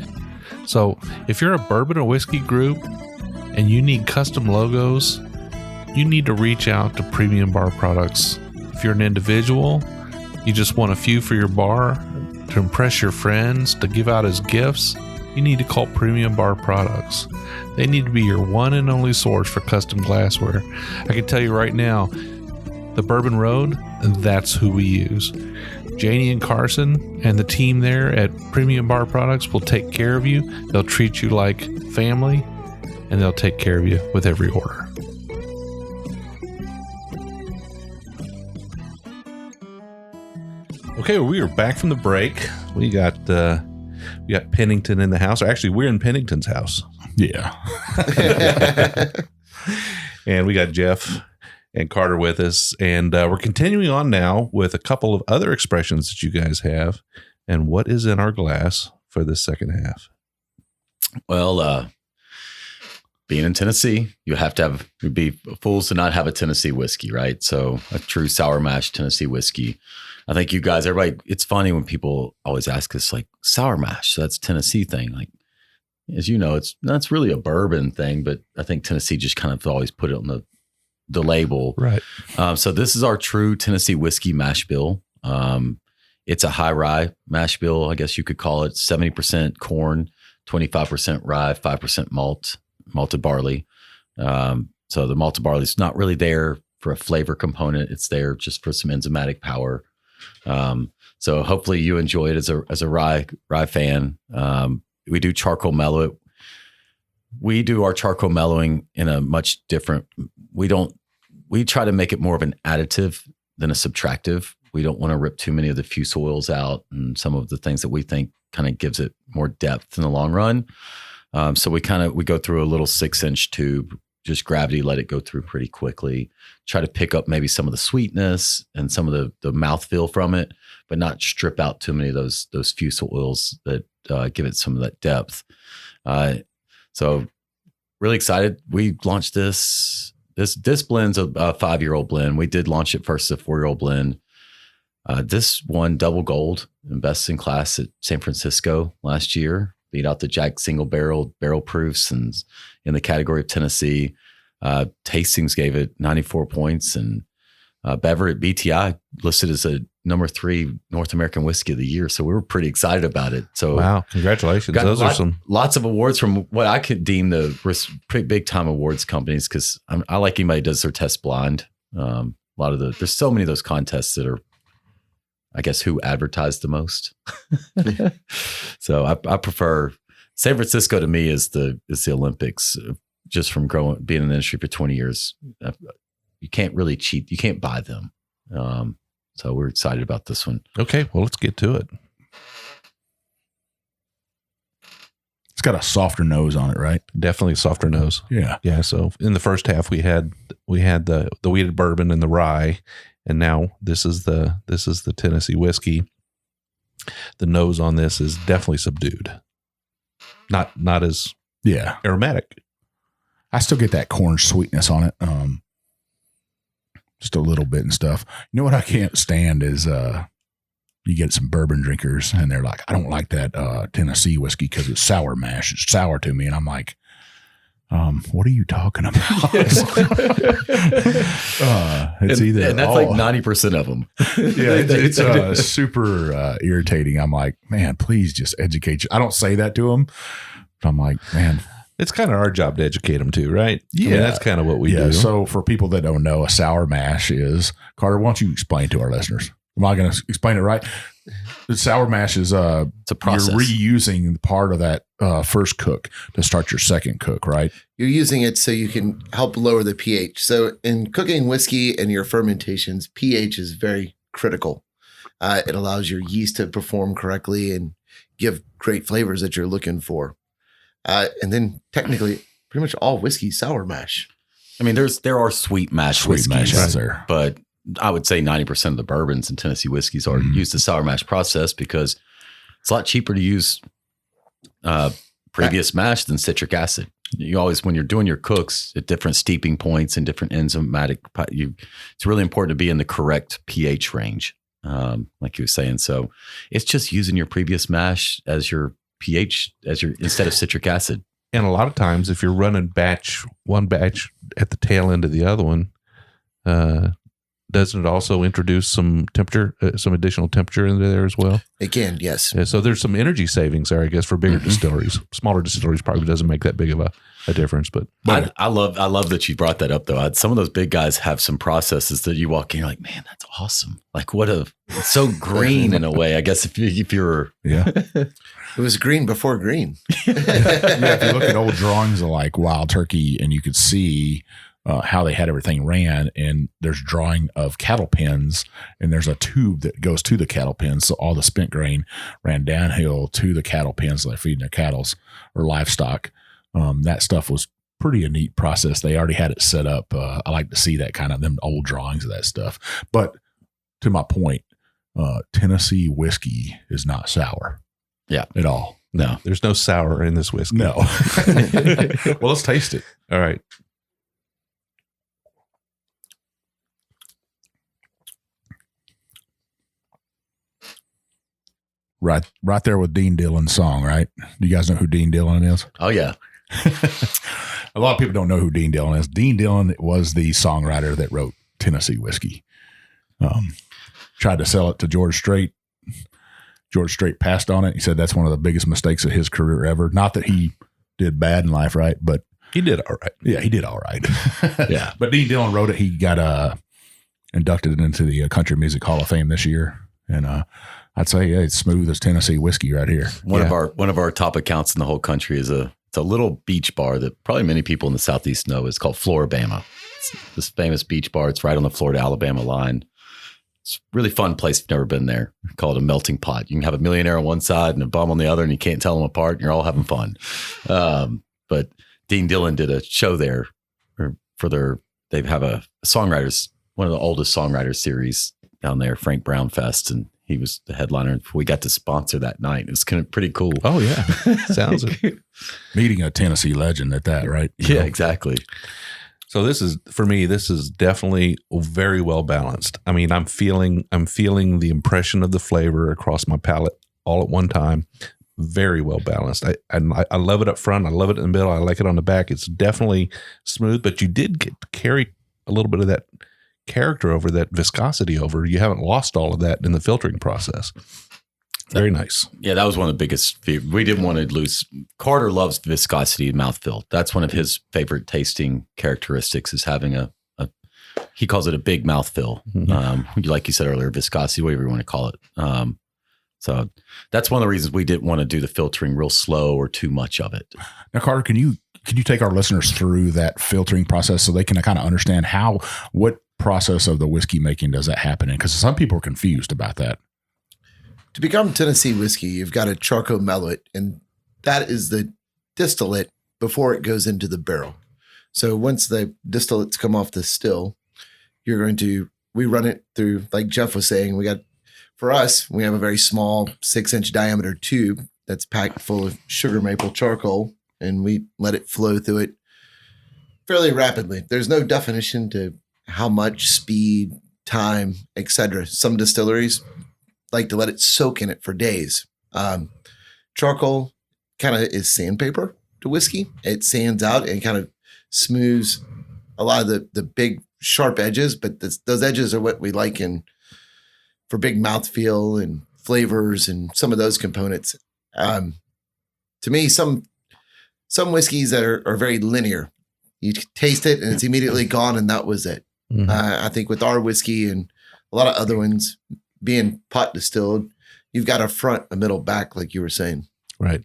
So if you're a bourbon or whiskey group and you need custom logos, you need to reach out to Premium Bar Products. If you're an individual, you just want a few for your bar, to impress your friends, to give out as gifts, you need to call Premium Bar Products. They need to be your one and only source for custom glassware. I can tell you right now, the Bourbon Road, that's who we use. Janie and Carson and the team there at Premium Bar Products will take care of you. They'll treat you like family, and they'll take care of you with every order. Okay, well, we are back from the break. We got Pennington in the house. Or actually, we're in Pennington's house. Yeah. And we got Jeff and Carter with us. And we're continuing on now with a couple of other expressions that you guys have. And what is in our glass for this second half? Well, being in Tennessee, you'd be fools to not have a Tennessee whiskey, right? So a true sour mash Tennessee whiskey. I think you guys, everybody, it's funny when people always ask us like sour mash. So that's a Tennessee thing. Like, as you know, that's really a bourbon thing, but I think Tennessee just kind of always put it on the label. Right. So this is our true Tennessee whiskey mash bill. It's a high rye mash bill, I guess you could call it. 70% corn, 25% rye, 5% malted barley. So the malted barley is not really there for a flavor component. It's there just for some enzymatic power. So hopefully you enjoy it as a rye fan. We do charcoal mellow it. We do our charcoal mellowing in a much different. We try to make it more of an additive than a subtractive. We don't want to rip too many of the fuse oils out and some of the things that we think kind of gives it more depth in the long run. So we go through a little 6-inch tube, just gravity, let it go through pretty quickly. Try to pick up maybe some of the sweetness and some of the mouthfeel from it, but not strip out too many of those fuse oils that give it some of that depth. So really excited. We launched this blend's a 5-year-old blend. We did launch it first as a 4-year-old blend. This won double gold in best in class at San Francisco last year. Beat out the Jack Single Barrel proofs and in the category of Tennessee. Tastings gave it 94 points, and Beverett BTI listed as a number 3 North American whiskey of the year. So we were pretty excited about it. So wow, congratulations! Those are lots of awards from what I could deem the pretty big time awards companies, because I like anybody who does their test blind. A lot of there's so many of those contests that are, I guess, who advertised the most. So I prefer San Francisco. To me is the Olympics, just from being in the industry for 20 years. You can't really cheat. You can't buy them. So we're excited about this one. Okay, well, let's get to it. It's got a softer nose on it, right? Definitely a softer nose. Yeah. So in the first half, we had the wheated bourbon and the rye, and now this is the Tennessee whiskey. The nose on this is definitely subdued. Not as aromatic. I still get that corn sweetness on it. Just a little bit and stuff. You know what I can't stand is you get some bourbon drinkers and they're like, I don't like that Tennessee whiskey because it's sour mash. It's sour to me. And I'm like, what are you talking about? It's either, and that's like 90% of them. Yeah, it's super irritating. I'm like, man, please just educate you. I don't say that to them, but I'm like, man, it's kind of our job to educate them too, right? Yeah, I mean, that's kind of what we do. So for people that don't know, a sour mash is, Carter, why don't you explain to our listeners? Am I going to explain it right? The sour mash is it's a process. You're reusing part of that first cook to start your second cook, right? You're using it so you can help lower the pH. So in cooking whiskey and your fermentations, pH is very critical. It allows your yeast to perform correctly and give great flavors that you're looking for. And then technically, pretty much all whiskey sour mash. I mean, there are sweet mash whiskeys, out there, but I would say 90% of the bourbons and Tennessee whiskeys are use the sour mash process because it's a lot cheaper to use previous mash than citric acid. You always, when you're doing your cooks at different steeping points and different enzymatic, it's really important to be in the correct pH range, like you were saying. So it's just using your previous mash as your pH instead of citric acid. And a lot of times, if you're running one batch at the tail end of the other one, doesn't it also introduce some temperature, some additional temperature into there as well? It can, yes. Yeah, so there's some energy savings there, I guess, for bigger distilleries. Smaller distilleries probably doesn't make that big of a difference. But I love that you brought that up, though. Some of those big guys have some processes that you walk in, you're like, man, that's awesome. Like, it's so green in a way. I guess if you're It was green before green. If you look at old drawings of like Wild Turkey, and you could see how they had everything ran, and there's drawing of cattle pens, and there's a tube that goes to the cattle pens. So all the spent grain ran downhill to the cattle pens that they're feeding their cattle or livestock. That stuff was pretty a neat process. They already had it set up. I like to see that kind of them old drawings of that stuff. But to my point, Tennessee whiskey is not sour. Yeah. At all. No. There's no sour in this whiskey. No. Well, let's taste it. All right. Right there with Dean Dillon's song, right? Do you guys know who Dean Dillon is? Oh, yeah. A lot of people don't know who Dean Dillon is. Dean Dillon was the songwriter that wrote Tennessee Whiskey. Tried to sell it to George Strait. George Strait passed on it. He said that's one of the biggest mistakes of his career ever. Not that he did bad in life, right? But he did all right. Yeah, he did all right. Yeah. But Dean Dillon wrote it. He got inducted into the Country Music Hall of Fame this year. And I'd say it's smooth as Tennessee whiskey right here. One of our top accounts in the whole country is it's a little beach bar that probably many people in the Southeast know. It's called Floribama. It's this famous beach bar. It's right on the Florida-Alabama line. It's a really fun place if you've never been there. We call it a melting pot. You can have a millionaire on one side and a bum on the other, and you can't tell them apart, and you're all having fun. But Dean Dillon did a show there they have a songwriters, one of the oldest songwriters series down there, Frank Brown Fest, and he was the headliner. We got to sponsor that night. It was kind of pretty cool. Oh, yeah. Sounds it. Meeting a Tennessee legend at that, right? Yeah, exactly. So this is, for me, this is definitely very well balanced. I mean, I'm feeling the impression of the flavor across my palate all at one time. Very well balanced. I love it up front. I love it in the middle. I like it on the back. It's definitely smooth, but you did get to carry a little bit of that character over, that viscosity over. You haven't lost all of that in the filtering process. Very nice. Yeah, that was one of the biggest. We didn't want to lose. Carter loves viscosity and mouthfeel. That's one of his favorite tasting characteristics, is having he calls it a big mouthfeel. Mm-hmm. Like you said earlier, viscosity, whatever you want to call it. So that's one of the reasons we didn't want to do the filtering real slow or too much of it. Now, Carter, can you take our listeners through that filtering process so they can kind of understand what process of the whiskey making does that happen in? Because some people are confused about that. To become Tennessee whiskey, you've got to charcoal mellow it, and that is the distillate before it goes into the barrel. So once the distillates come off the still, we run it through, like Jeff was saying, we have a very small 6-inch diameter tube that's packed full of sugar maple charcoal, and we let it flow through it fairly rapidly. There's no definition to how much, speed, time, etc. Some distilleries like to let it soak in it for days. Charcoal kind of is sandpaper to whiskey. It sands out and kind of smooths a lot of the big sharp edges, but those edges are what we like for big mouthfeel and flavors and some of those components. To me, some whiskeys that are very linear. You taste it and it's immediately gone, and that was it. Mm-hmm. I think with our whiskey and a lot of other ones being pot distilled, you've got a front, a middle, back, like you were saying. Right.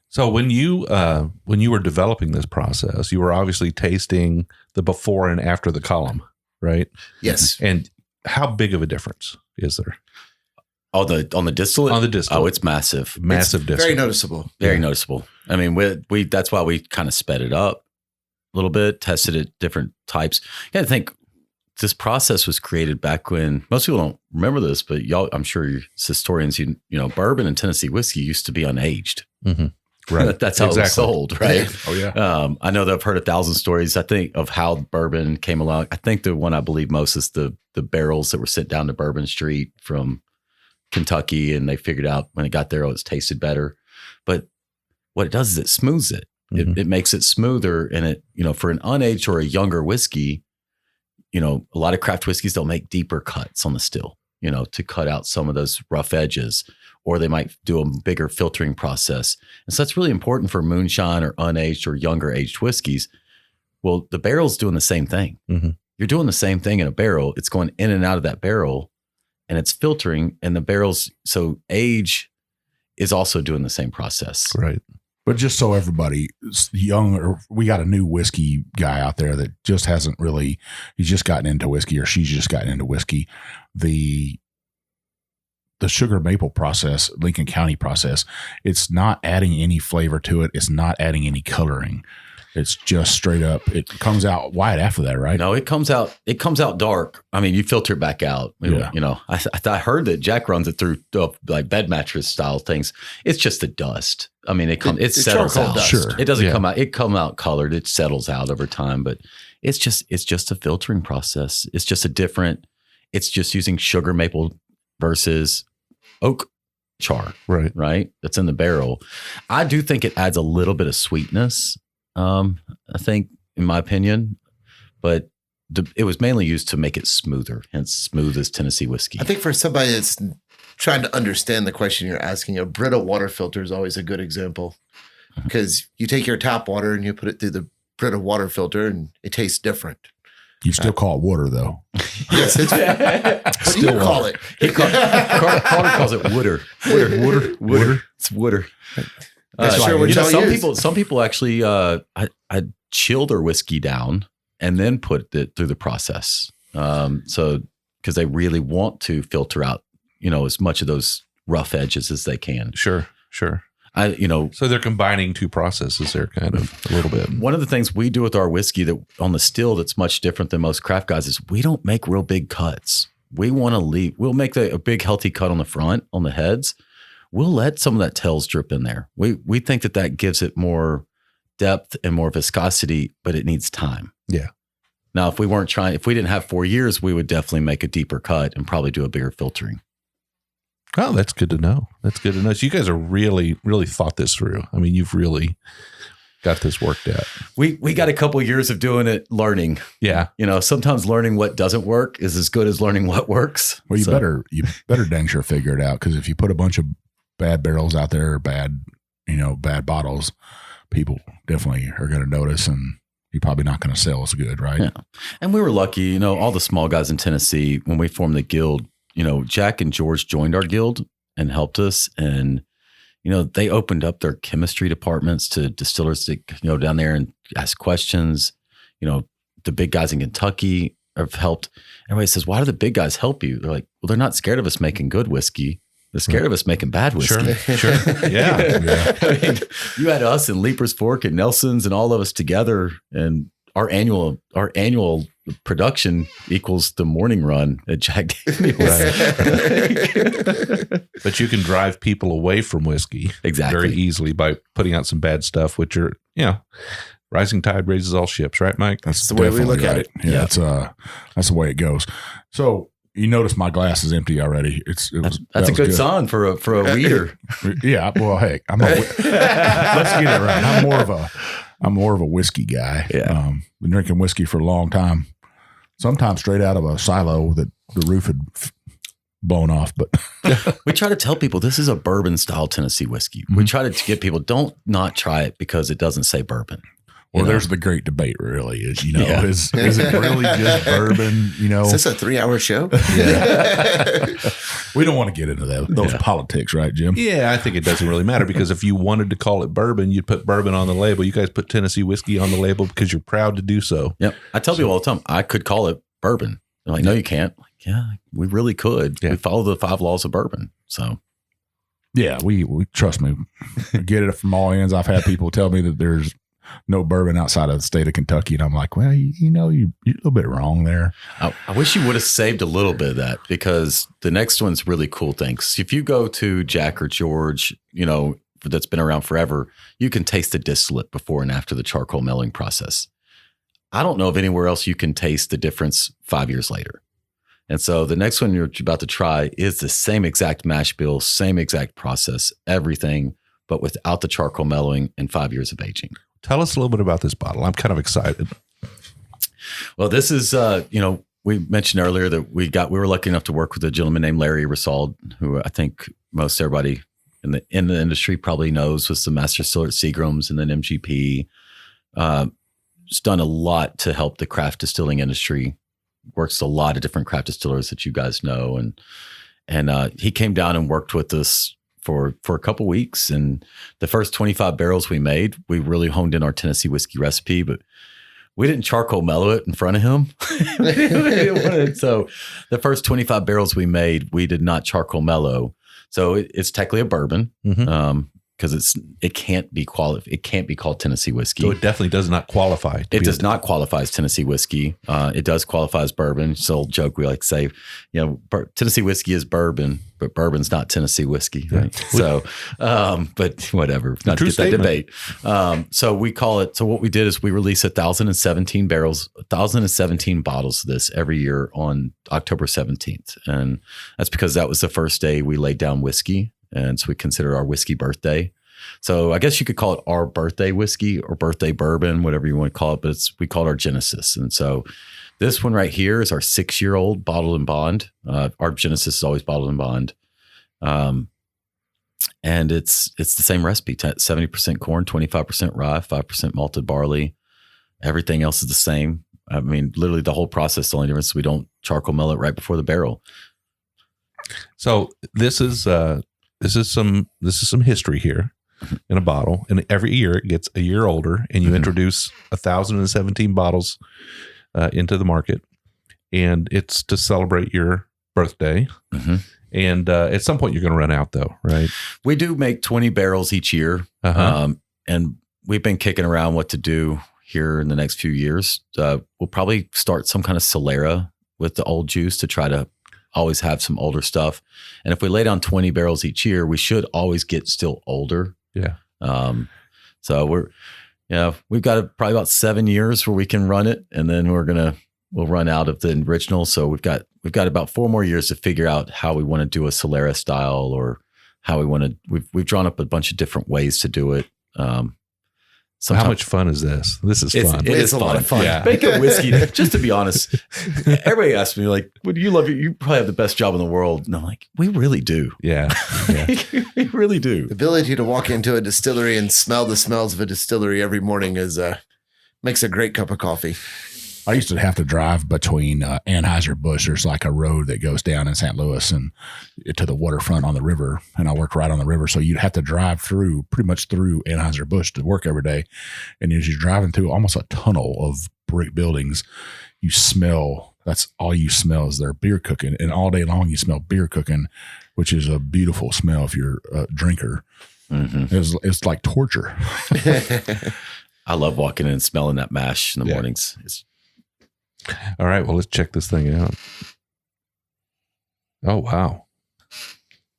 So when you were developing this process, you were obviously tasting the before and after the column, right? Yes. And how big of a difference is there? On the distillate? On the distillate. Oh, it's massive. Massive it's distillate. Very noticeable. Very noticeable. I mean, we that's why we kind of sped it up a little bit, tested it different types. You got to think, this process was created back when, most people don't remember this, but y'all, I'm sure you're historians, you know, bourbon and Tennessee whiskey used to be unaged. Mm-hmm. Right. That's how it was sold, right? Oh, yeah. I know that I've heard 1,000 stories, I think, of how bourbon came along. I think the one I believe most is the barrels that were sent down to Bourbon Street from Kentucky, and they figured out when it got there, it's tasted better. But what it does is it smooths it. Mm-hmm. It makes it smoother, and it, you know, for an unaged or a younger whiskey, you know, a lot of craft whiskeys, they'll make deeper cuts on the still, you know, to cut out some of those rough edges, or they might do a bigger filtering process. And so that's really important for moonshine or unaged or younger aged whiskeys. Well, the barrel's doing the same thing. Mm-hmm. You're doing the same thing in a barrel. It's going in and out of that barrel, and it's filtering, and the barrels, so age is also doing the same process. Right. But just so everybody young, or we got a new whiskey guy out there that just hasn't really, he's just gotten into whiskey, or she's just gotten into whiskey. The sugar maple process, Lincoln County process, it's not adding any flavor to it. It's not adding any coloring. It's just straight up. It comes out white after that, right? No, it comes out dark. I mean, you filter it back out. Yeah. You know, I heard that Jack runs it through like bed mattress style things. It's just the dust. I mean, it settles out. Dust. Sure. It doesn't come out. It come out colored. It settles out over time, but it's just a filtering process. It's just it's just using sugar maple versus oak char. Right. That's in the barrel. I do think it adds a little bit of sweetness. I think, in my opinion, but it was mainly used to make it smoother, hence smooth as Tennessee whiskey. I think for somebody that's trying to understand the question you're asking, a Brita water filter is always a good example, because you take your tap water and you put it through the Brita water filter and it tastes different. You still call it water, though. Yes, it's what do you call it? Carter calls it wooder. Wooder. It's wooder. Sure, you know, some people actually, I chill their whiskey down and then put it through the process. So because they really want to filter out, you know, as much of those rough edges as they can. Sure. So they're combining two processes there, kind of a little bit. One of the things we do with our whiskey that on the still that's much different than most craft guys is we don't make real big cuts. We'll make a big healthy cut on the front, on the heads. We'll let some of that tails drip in there. We think that gives it more depth and more viscosity, but it needs time. Yeah. Now, if we didn't have 4 years, we would definitely make a deeper cut and probably do a bigger filtering. Oh, that's good to know. So you guys are really, really thought this through. I mean, you've really got this worked out. We got a couple of years of doing it, learning. Yeah. You know, sometimes learning what doesn't work is as good as learning what works. Well, you better dang sure figure it out, because if you put a bunch of bad barrels out there, or bad bottles, people definitely are going to notice, and you're probably not going to sell as good, right? Yeah. And we were lucky, you know, all the small guys in Tennessee, when we formed the guild, you know, Jack and George joined our guild and helped us. And, you know, they opened up their chemistry departments to distillers to go down there and ask questions. You know, the big guys in Kentucky have helped. Everybody says, why do the big guys help you? They're like, well, they're not scared of us making good whiskey. They're scared of us making bad whiskey. Sure. Yeah. I mean, you had us and Leaper's Fork and Nelson's and all of us together, and our annual production equals the morning run at Jack Daniel's. Right. But you can drive people away from whiskey exactly very easily by putting out some bad stuff, which are, you know, rising tide raises all ships, right, Mike? That's the way we look at it. Yeah, that's the way it goes. So you notice my glass is empty already. That's a good sign for a reader. Yeah. Well, heck, let's get it right. I'm more of a whiskey guy. Yeah. Been drinking whiskey for a long time. Sometimes straight out of a silo that the roof had blown off. But we try to tell people this is a bourbon style Tennessee whiskey. We try to get people, don't not try it because it doesn't say bourbon. Well, there's the great debate really is, you know, is it really just bourbon? You know, is this a 3-hour show? Yeah. We don't want to get into those politics, right, Jim? Yeah, I think it doesn't really matter, because if you wanted to call it bourbon, you'd put bourbon on the label. You guys put Tennessee whiskey on the label because you're proud to do so. Yep. I tell people all the time, I could call it bourbon. They're like, no, you can't. Like, yeah, we really could. Yeah. We follow the 5 laws of bourbon. So. Yeah, we trust me. I get it from all ends. I've had people tell me that there's no bourbon outside of the state of Kentucky. And I'm like, well, you know, you're a little bit wrong there. I wish you would have saved a little bit of that, because the next one's really cool things. If you go to Jack or George, you know, that's been around forever, you can taste the distillate before and after the charcoal mellowing process. I don't know of anywhere else you can taste the difference 5 years later. And so the next one you're about to try is the same exact mash bill, same exact process, everything, but without the charcoal mellowing and 5 years of aging. Tell us a little bit about this bottle. I'm kind of excited. Well, this is, you know, we mentioned earlier that we were lucky enough to work with a gentleman named Larry Risald, who I think most everybody in the industry probably knows was the master distiller at Seagram's and then MGP. He's done a lot to help the craft distilling industry. Works with a lot of different craft distillers that you guys know, and he came down and worked with us for a couple weeks. And the first 25 barrels we made, we really honed in our Tennessee whiskey recipe, but we didn't charcoal mellow it in front of him. So the first 25 barrels we made, we did not charcoal mellow. So it's technically a bourbon, because it can't be called Tennessee whiskey. So it definitely does not qualify. It does not qualify as Tennessee whiskey. It does qualify as bourbon. It's an old joke we like to say, Tennessee whiskey is bourbon, but bourbon's not Tennessee whiskey. Right? So, but whatever, not to get that debate. So we call it. So what we did is we release 1,017 bottles of this every year on October 17th. And that's because that was the first day we laid down whiskey. And so we consider our whiskey birthday. So I guess you could call it our birthday whiskey or birthday bourbon, whatever you want to call it, but we call it our Genesis. And so this one right here is our 6-year-old bottled in bond. Our Genesis is always bottled in bond. And it's the same recipe, 70% corn, 25% rye, 5% malted barley. Everything else is the same. I mean, literally the whole process, the only difference is we don't charcoal mill it right before the barrel. So this is some history here in a bottle, and every year it gets a year older, and you introduce 1,017 bottles into the market, and it's to celebrate your birthday. And at some point you're going to run out, though, right? We do make 20 barrels each year, and we've been kicking around what to do here in the next few years. We'll probably start some kind of Solera with the old juice to try to always have some older stuff. And if we lay down 20 barrels each year, we should always get still older. Yeah. So we've got probably about 7 years where we can run it, and then we'll run out of the original. So we've got about 4 more years to figure out how we want to do a Solera style, or how we want to, we've drawn up a bunch of different ways to do it. How much fun is this? This is fun. It is a lot of fun. Yeah. Making whiskey, just to be honest, everybody asks me, like, "Would you love it? You probably have the best job in the world." And I'm like, we really do. Yeah. We really do. The ability to walk into a distillery and smell the smells of a distillery every morning makes a great cup of coffee. I used to have to drive between Anheuser-Busch. There's like a road that goes down in St. Louis and to the waterfront on the river. And I worked right on the river. So you'd have to drive pretty much through Anheuser-Busch to work every day. And as you're driving through almost a tunnel of brick buildings, that's all you smell is their beer cooking. And all day long you smell beer cooking, which is a beautiful smell if you're a drinker. It's like torture. I love walking in and smelling that mash in the mornings. All right, well, let's check this thing out. Oh, wow.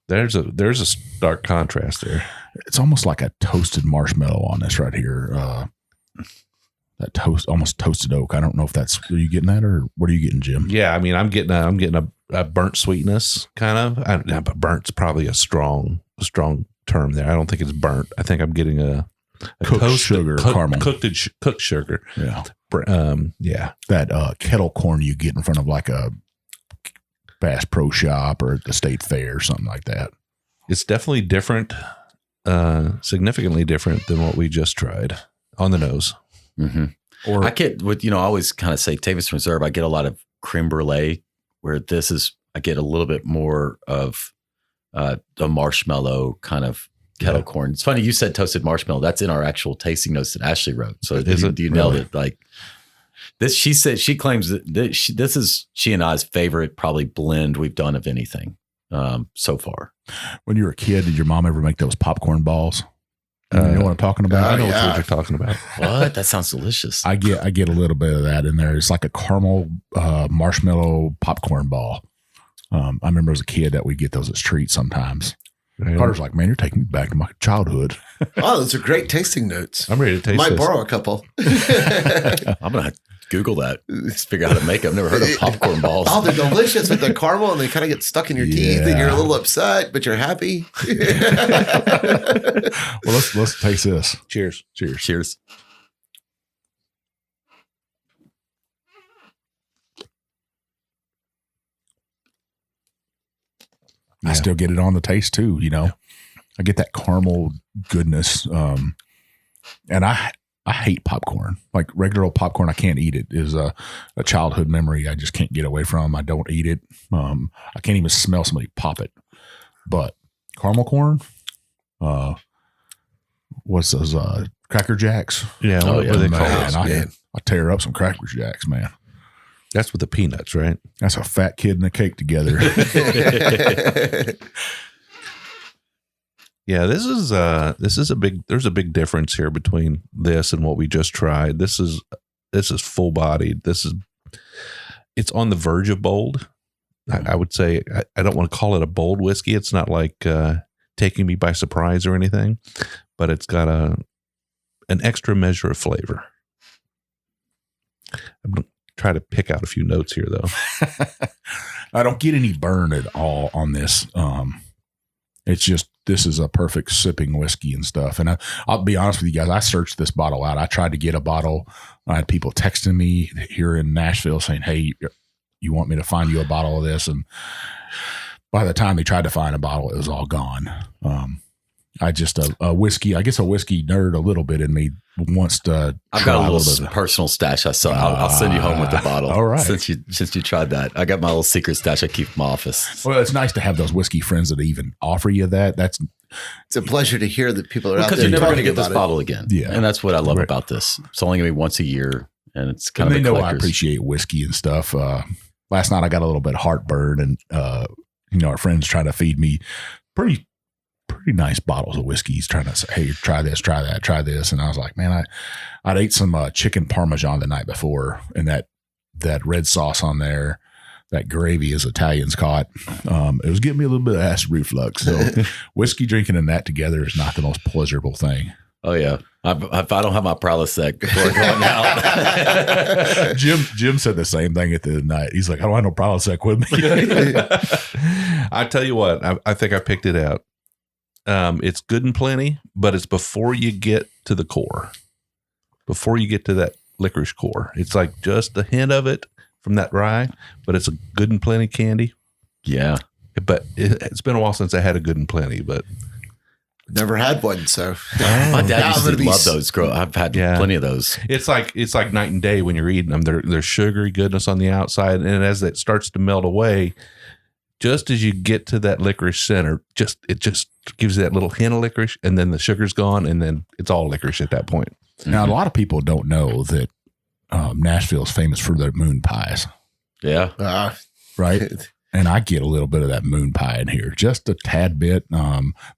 There's a stark contrast there. It's almost like a toasted marshmallow on this right here. That almost toasted oak. I don't know if are you getting that, or what are you getting, Jim? Yeah, I mean, I'm getting a burnt sweetness kind of. But burnt's probably a strong term there. I don't think it's burnt. I think I'm getting a cooked sugar, caramel, cooked sugar. Yeah. That kettle corn you get in front of like a Bass Pro Shop or the State Fair or something like that. It's definitely different, significantly different than what we just tried on the nose. Or I get I always kind of say Davidson Reserve. I get a lot of creme brulee, where I get a little bit more of the marshmallow kind of kettle corn. It's funny you said toasted marshmallow. That's in our actual tasting notes that Ashley wrote. So you nailed it. Like this, she claims that this is she and I's favorite probably blend we've done of anything so far. When you were a kid, did your mom ever make those popcorn balls? You know what I'm talking about? I know what you're talking about. What? That sounds delicious. I get a little bit of that in there. It's like a caramel marshmallow popcorn ball. I remember as a kid that we'd get those as treats sometimes. Yeah. Carter's like, man, you're taking me back to my childhood. Oh, those are great tasting notes. I'm ready to taste Might borrow a couple. I'm going to Google that. Figure out how to make it. I've never heard of popcorn balls. Oh, they're delicious with the caramel, and they kind of get stuck in your teeth, and you're a little upset, but you're happy. Well, let's taste this. Cheers. Cheers. I still get it on the taste too, I get that caramel goodness. And I hate popcorn. Like regular old popcorn, I can't eat it. It is a childhood memory I just can't get away from. I don't eat it. I can't even smell somebody pop it. But caramel corn, what's those Cracker Jacks? Yeah, what do they call those? I tear up some Cracker Jacks, man. That's with the peanuts, right? That's a fat kid and a cake together. Yeah, this is there's a big difference here between this and what we just tried. This is full bodied. It's on the verge of bold. I would say I don't want to call it a bold whiskey. It's not like taking me by surprise or anything, but it's got an extra measure of flavor. I'm going to try to pick out a few notes here, though. I don't get any burn at all on this. It's just, this is a perfect sipping whiskey and stuff. And I'll be honest with you guys, I searched this bottle out. I tried to get a bottle. I had people texting me here in Nashville saying, hey, you want me to find you a bottle of this? And by the time they tried to find a bottle, it was all gone. I just a whiskey nerd a little bit in me wants to. I've got a little personal stash. I'll send you home with the bottle. All right. Since you tried that, I got my little secret stash. I keep in my office. Well, it's nice to have those whiskey friends that even offer you that. It's a pleasure to hear that people are out there. Because you're never going to get this bottle again. Yeah, and that's what I love about this. It's only going to be once a year, and it's kind of. They know I appreciate whiskey and stuff. Last night I got a little bit of heartburn, and our friends trying to feed me pretty nice bottles of whiskey. He's trying to say, hey, try this, try that, try this. And I was like, man, I'd ate some chicken Parmesan the night before, and that red sauce on there, that gravy, as Italians call it, it was giving me a little bit of acid reflux. So whiskey drinking and that together is not the most pleasurable thing. Oh yeah. If I don't have my Prilosec before going out. Jim said the same thing at the night. He's like, I don't have no Prilosec with me. I tell you what, I think I picked it out. It's good and plenty, but it's before you get to the core, before you get to that licorice core. It's like just a hint of it from that rye, but it's a good and plenty candy. Yeah. But it's been a while since I had a good and plenty, but never had one. So my dad used to love those. I've had plenty of those. It's like night and day when you're eating them. There's sugary goodness on the outside, and as it starts to melt away, just as you get to that licorice center, it just gives you that little hint of licorice, and then the sugar's gone, and then it's all licorice at that point. Now, a lot of people don't know that Nashville is famous for their moon pies. Yeah. Right? And I get a little bit of that moon pie in here, just a tad bit.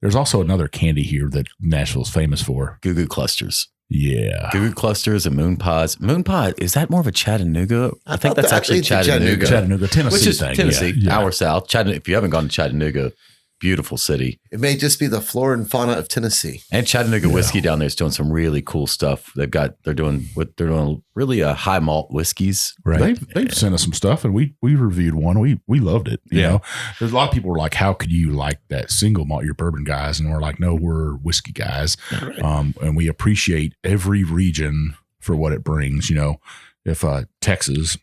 There's also another candy here that Nashville's famous for. Goo Goo Clusters. Yeah. Goo Goo Clusters and moon pies. Moon pie, is that more of a Chattanooga? I think that's actually Chattanooga. Chattanooga, Tennessee. Which is thing. Tennessee, yeah. hour south. Chattanooga, if you haven't gone to Chattanooga, beautiful city. It may just be the flora and fauna of Tennessee. And Chattanooga whiskey down there is doing some really cool stuff. They're doing really high malt whiskeys. Right. They've sent us some stuff, and we reviewed one. We loved it. You know, there's a lot of people were like, how could you like that single malt? You're bourbon guys. And we're like, no, we're whiskey guys. Right. And we appreciate every region for what it brings. If Texas,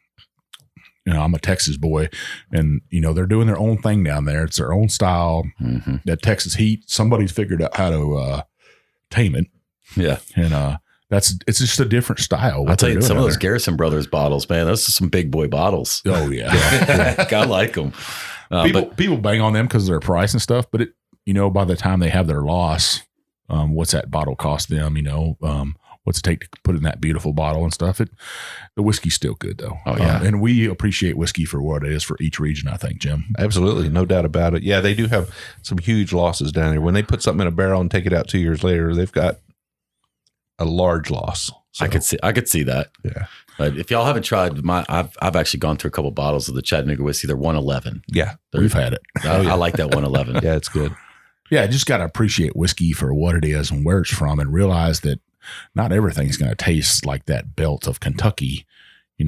I'm a Texas boy, and they're doing their own thing down there. It's their own style. Mm-hmm. That Texas heat, somebody's figured out how to tame it. Yeah, and it's just a different style. I'll tell you, some of those Garrison Brothers bottles, man, those are some big boy bottles. Oh yeah, I like them. People bang on them because of their price and stuff, but by the time they have their loss, what's that bottle cost them? What's it take to put in that beautiful bottle and stuff? The whiskey's still good though. Oh yeah. And we appreciate whiskey for what it is for each region, I think, Jim. Absolutely. No doubt about it. Yeah. They do have some huge losses down there. When they put something in a barrel and take it out 2 years later, they've got a large loss. So, I could see that. Yeah. But if y'all haven't tried I've actually gone through a couple bottles of the Chattanooga whiskey. They're 111. Yeah. We've had it. I like that 111. Yeah. It's good. Yeah. Just got to appreciate whiskey for what it is and where it's from, and realize that not everything's going to taste like that belt of Kentucky,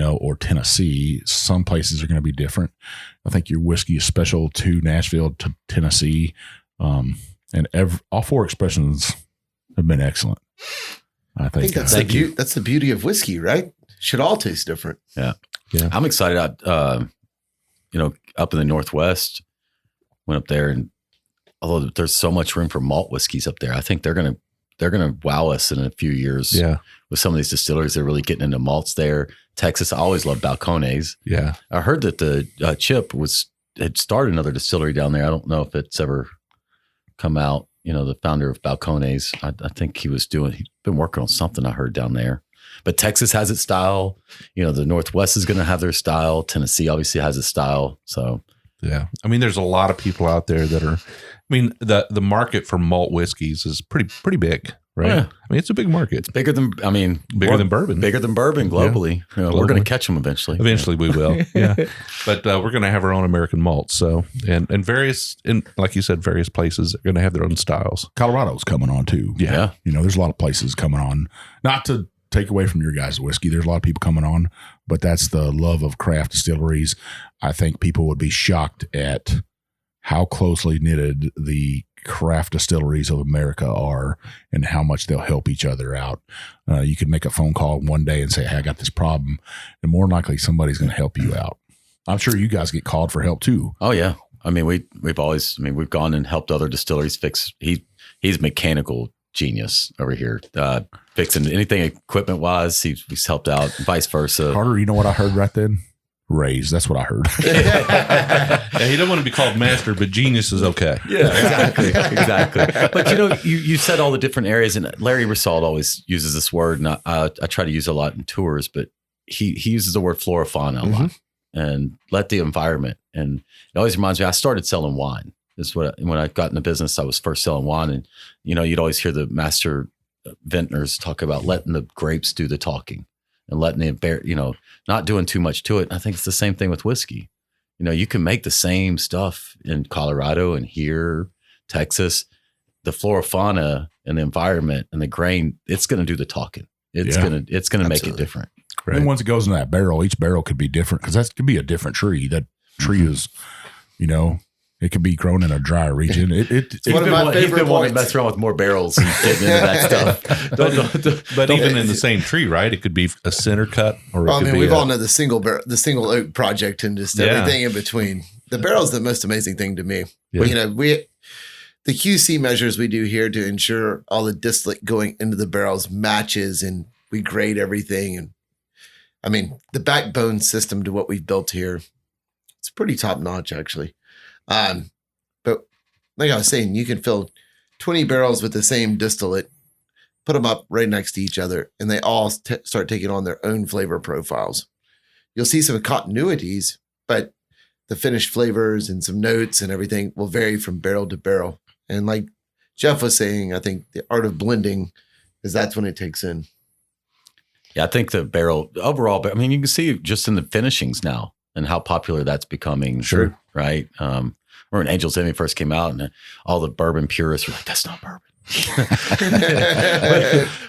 or Tennessee. Some places are going to be different. I think your whiskey is special to Nashville, to Tennessee. And all four expressions have been excellent. I think that's the beauty of whiskey, right? Should all taste different. Yeah. I'm excited. Up in the Northwest, went up there, and although there's so much room for malt whiskeys up there, I think they're going to wow us in a few years. Yeah. With some of these distilleries, they're really getting into malts there. Texas, I always loved Balcones. Yeah. I heard that the Chip had started another distillery down there. I don't know if it's ever come out. The founder of Balcones, I think he's been working on something I heard down there. But Texas has its style. The Northwest is going to have their style. Tennessee obviously has its style. So Yeah. I mean, there's a lot of people out there that are, I mean, the market for malt whiskeys is pretty big, right? Yeah. I mean, it's a big market. It's bigger than bourbon. Bigger than bourbon globally. Yeah. We're going to catch them eventually. Eventually we will. Yeah. But we're going to have our own American malt. So, and like you said, various places are going to have their own styles. Colorado's coming on too. Yeah. There's a lot of places coming on. Not to take away from your guys' whiskey. There's a lot of people coming on, but that's the love of craft distilleries. I think people would be shocked at how closely knitted the craft distilleries of America are and how much they'll help each other out. You could make a phone call one day and say, hey, I got this problem. And more than likely somebody's going to help you out. I'm sure you guys get called for help too. Oh yeah. I mean, we've gone and helped other distilleries fix. He's mechanical genius over here, fixing anything equipment wise. He's helped out, vice versa. Carter, you know what I heard right then? Raise. That's what I heard. Yeah, he don't want to be called master, but genius is okay. Yeah, exactly. But you said all the different areas, and Larry Rissauld always uses this word, and I try to use it a lot in tours, but he uses the word flora fauna a lot, and let the environment. And it always reminds me, I started selling wine. This is when I got in the business, I was first selling wine, and you'd always hear the master vintners talk about letting the grapes do the talking. And letting the not doing too much to it. And I think it's the same thing with whiskey. You can make the same stuff in Colorado and here, Texas. The flora fauna and the environment and the grain, it's going to do the talking. It's going to make it different. Right. And once it goes in that barrel, each barrel could be different because that could be a different tree. That tree is, it could be grown in a dry region. It's one of my favorite points. Mess around with more barrels and getting into that stuff. But even in the same tree, right? It could be a center cut, or we've all know the single oak project, and just everything in between. The barrel is the most amazing thing to me. Yeah. The QC measures we do here to ensure all the distillate going into the barrels matches, and we grade everything. And I mean, the backbone system to what we've built here, it's pretty top notch, actually. But like I was saying, you can fill 20 barrels with the same distillate, put them up right next to each other, and they all start taking on their own flavor profiles. You'll see some continuities, but the finished flavors and some notes and everything will vary from barrel to barrel. And like Jeff was saying, I think the art of blending that's when it takes in. Yeah, I think the barrel overall, but I mean, you can see just in the finishings now and how popular that's becoming. Sure. Right. When Angel's Envy first came out, and all the bourbon purists were like, that's not bourbon.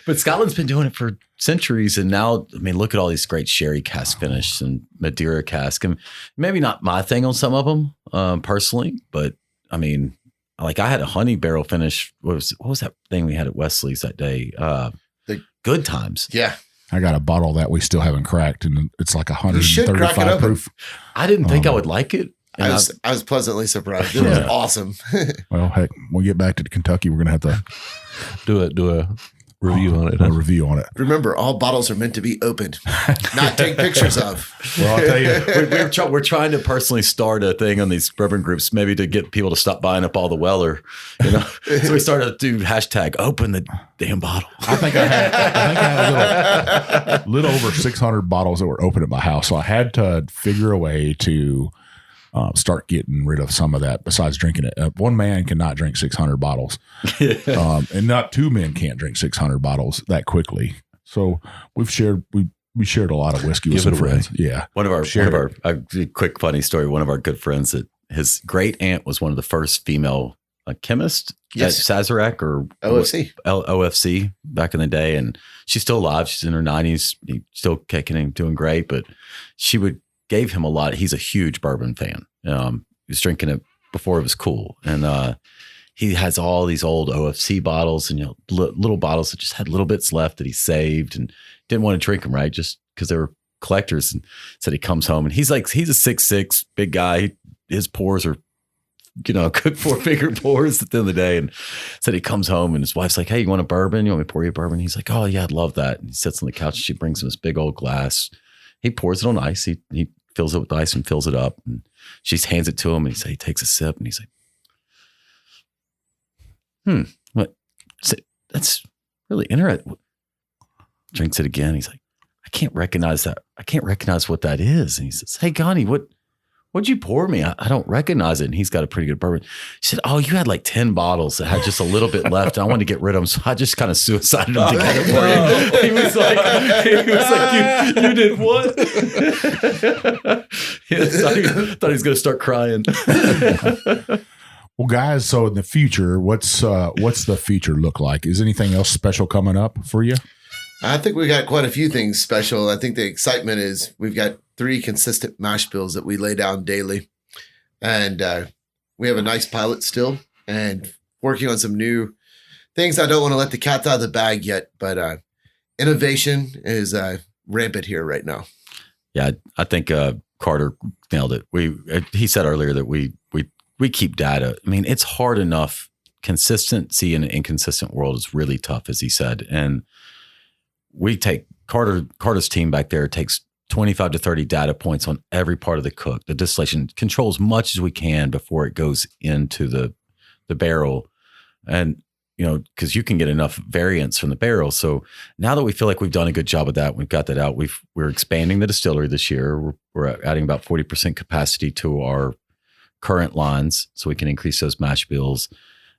but Scotland's been doing it for centuries. And now, I mean, look at all these great sherry cask finish and Madeira cask. And maybe not my thing on some of them personally, but I mean, like I had a honey barrel finish. What was that thing we had at Wesley's that day? The Good Times. Yeah. I got a bottle that we still haven't cracked, and it's like 135 proof. I didn't think I would like it. I was pleasantly surprised. It was awesome. Well, heck, when we get back to Kentucky, we're going to have to do a review on it. A review on it. Remember, all bottles are meant to be opened, not take pictures of. Well, I'll tell you, we're trying to personally start a thing on these bourbon groups, maybe to get people to stop buying up all the Weller. So we started to do hashtag open the damn bottle. I think I had a little over 600 bottles that were open at my house, so I had to figure a way to start getting rid of some of that besides drinking it. One man cannot drink 600 bottles. And not two men can't drink 600 bottles that quickly. So we shared a lot of whiskey with some friends. Yeah. One of our a quick funny story. One of our good friends, that his great aunt was one of the first female chemists at Sazerac or OFC back in the day. And she's still alive. She's in her 90s, still kicking and doing great, but she gave him a lot. He's a huge bourbon fan. He was drinking it before it was cool. And he has all these old OFC bottles and little bottles that just had little bits left that he saved and didn't want to drink them, right? Just because they were collectors. And said he comes home and he's a 6'6" big guy. His pores are, good 4-finger pores at the end of the day. And said he comes home and his wife's like, hey, you want a bourbon? You want me to pour you a bourbon? He's like, oh yeah, I'd love that. And he sits on the couch and she brings him this big old glass. He pours it on ice. He fills it with ice and fills it up. And she hands it to him and he takes a sip and he's like, what? That's really interesting. Drinks it again. He's like, I can't recognize that. I can't recognize what that is. And he says, hey, Connie, what what'd you pour me? I don't recognize it. And he's got a pretty good bourbon. She said, oh, you had like 10 bottles that had just a little bit left. And I wanted to get rid of them. So I just kind of suicided them to get it for you. He was like, you did what? Thought he was going to start crying. Well, guys, so in the future, what's the future look like? Is anything else special coming up for you? I think we got quite a few things special. I think the excitement is we've got 3 consistent mash bills that we lay down daily. And we have a nice pilot still and working on some new things. I don't want to let the cat out of the bag yet, but innovation is rampant here right now. Yeah, I think Carter nailed it. He said earlier that we keep data. I mean, it's hard enough. Consistency in an inconsistent world is really tough, as he said. And we take Carter's team back there takes 25 to 30 data points on every part of the cook. The distillation, control as much as we can before it goes into the barrel. And, because you can get enough variance from the barrel. So now that we feel like we've done a good job of that, we've got that out. We're expanding the distillery this year. We're adding about 40% capacity to our current lines so we can increase those mash bills.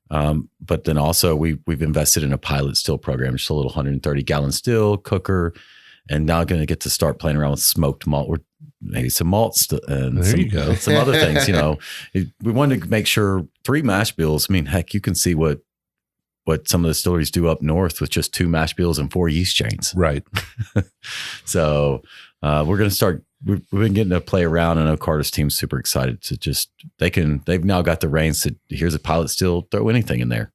But then also we've invested in a pilot still program, just a little 130 gallon still cooker, and now going to get to start playing around with smoked malt, or maybe some malts and some other things. We wanted to make sure 3 mash bills. I mean, heck, you can see what some of the distilleries do up north with just 2 mash bills and 4 yeast chains. Right. So we're going to start. We've been getting to play around. I know Carter's team's super excited to they've now got the reins to, here's a pilot still, throw anything in there.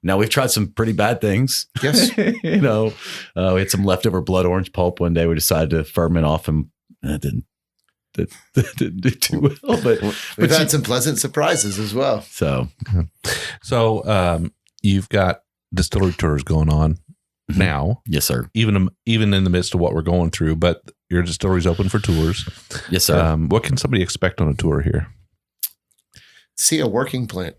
Now we've tried some pretty bad things. Yes. We had some leftover blood orange pulp one day. We decided to ferment off, and that didn't do too well. But we've had some pleasant surprises as well. So you've got distillery tours going on now. Yes, sir. Even in the midst of what we're going through, but your distillery's open for tours. Yes, sir. What can somebody expect on a tour here? See a working plant.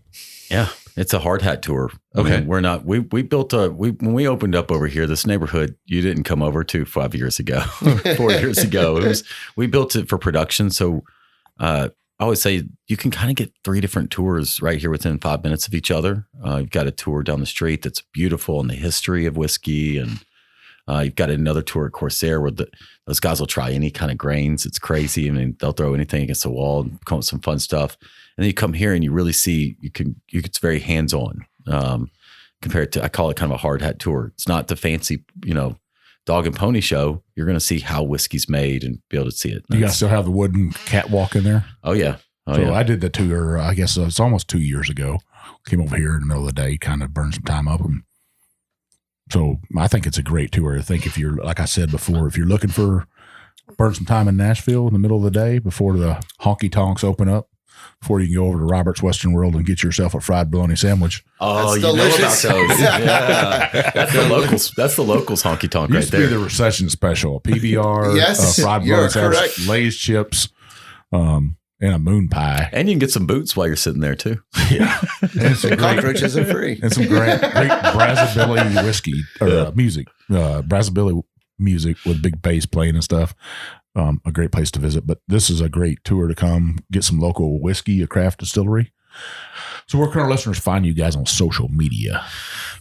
Yeah, it's a hard hat tour. Okay. I mean, we're not. We built when we opened up over here, this neighborhood you didn't come over to 5 years ago, 4 years ago. We built it for production. So I always say you can kind of get 3 different tours right here within 5 minutes of each other. You've got a tour down the street that's beautiful and the history of whiskey, and you've got another tour at Corsair where those guys will try any kind of grains. It's crazy. I mean, they'll throw anything against the wall and come up with some fun stuff. And then you come here and you really see it's very hands-on compared to, I call it kind of a hard hat tour. It's not the fancy, dog and pony show. You're going to see how whiskey's made and be able to see it. You guys still have the wooden catwalk in there? Oh yeah. I did the tour, I guess it's almost 2 years ago. Came over here in the middle of the day, kind of burned some time up. And so I think it's a great tour. I think if you're, like I said before, if you're looking for burn some time in Nashville in the middle of the day before the honky tonks open up, before you can go over to Robert's Western World and get yourself a fried bologna sandwich. Oh, that's you delicious. know about those. Yeah. That's the locals honky tonk right Used to there. be the recession special, PBR, Yes, fried you're bologna sandwich, correct. Lay's chips, and a moon pie. And you can get some boots while you're sitting there too. Yeah. And some great, Cockroaches are free. and some great Brazzability whiskey or music, Brazzability music with big bass playing and stuff. A great place to visit, but this is a great tour to come get some local whiskey, a craft distillery. So where can our listeners find you guys on social media?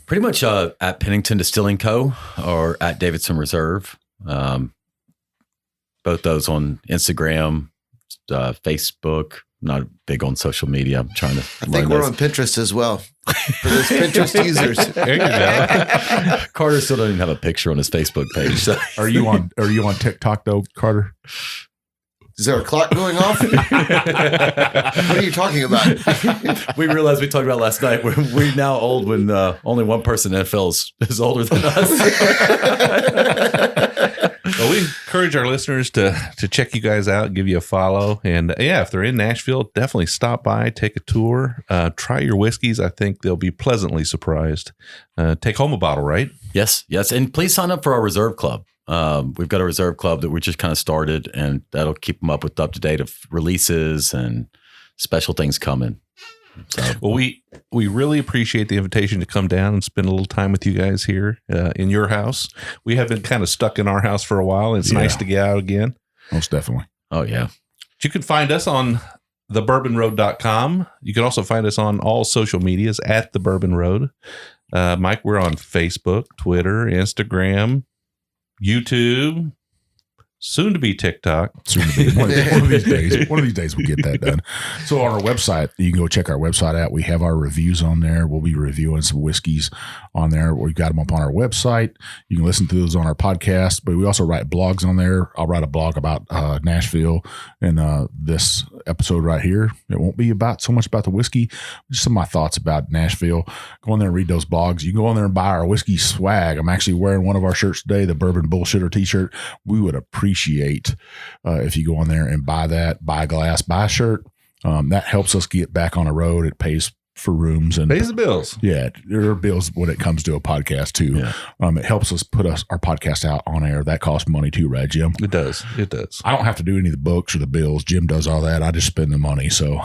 Pretty much at Pennington Distilling Co. or at Davidson Reserve. Both those on Instagram, Facebook. Not big on social media. I'm trying to I think we're on Pinterest as well for those Pinterest users. There you go. Carter still doesn't even have a picture on his Facebook page. So. Are you on TikTok though, Carter? Is there a clock going off? What are you talking about? We realized we talked about last night. We're now old when only one person in NFL is older than us. Well, we encourage our listeners to check you guys out, give you a follow. And if they're in Nashville, definitely stop by, take a tour, try your whiskeys. I think they'll be pleasantly surprised. Take home a bottle, right? Yes. And please sign up for our reserve club. We've got a reserve club that we just kind of started, and that'll keep them up to date of releases and special things coming. So, well, we really appreciate the invitation to come down and spend a little time with you guys here in your house. We have been kind of stuck in our house for a while. And it's nice to get out again. Most definitely. Oh yeah. You can find us on thebourbonroad.com. You can also find us on all social medias at The Bourbon Road. Mike, we're on Facebook, Twitter, Instagram, YouTube, soon to be TikTok. Soon to be. One of these days. One of these days we'll get that done. So on our website, you can go check our website out. We have our reviews on there. We'll be reviewing some whiskeys on there. We've got them up on our website. You can listen to those on our podcast, but we also write blogs on there. I'll write a blog about Nashville and this episode right here. It won't be about so much about the whiskey, just some of my thoughts about Nashville. Go in there and read those blogs. You can go in there and buy our whiskey swag. I'm actually wearing one of our shirts today, the Bourbon Bullshitter t-shirt. We would appreciate if you go on there and buy that, buy a glass, buy a shirt. That helps us get back on the road. It pays for rooms and pays the bills. Yeah, there are bills when it comes to a podcast too. Yeah. It helps us put our podcast out on air. That costs money too, right, Jim? It does. It does. I don't have to do any of the books or the bills. Jim does all that. I just spend the money. So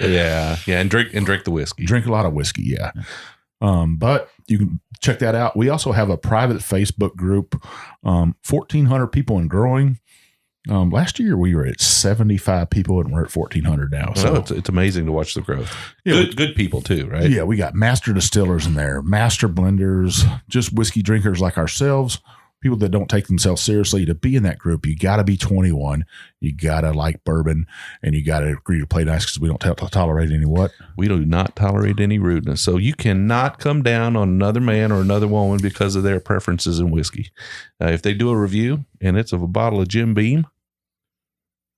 yeah, and drink the whiskey. Drink a lot of whiskey. Yeah. But you can check that out. We also have a private Facebook group, 1,400 people and growing. Last year we were at 75 people and we're at 1,400 now. So it's amazing to watch the growth. Yeah, good people too, right? Yeah, we got master distillers in there, master blenders, just whiskey drinkers like ourselves, people that don't take themselves seriously. To be in that group, you got to be 21. You got to like bourbon, and you got to agree to play nice because we don't tolerate any what? We do not tolerate any rudeness. So you cannot come down on another man or another woman because of their preferences in whiskey. If they do a review and it's of a bottle of Jim Beam,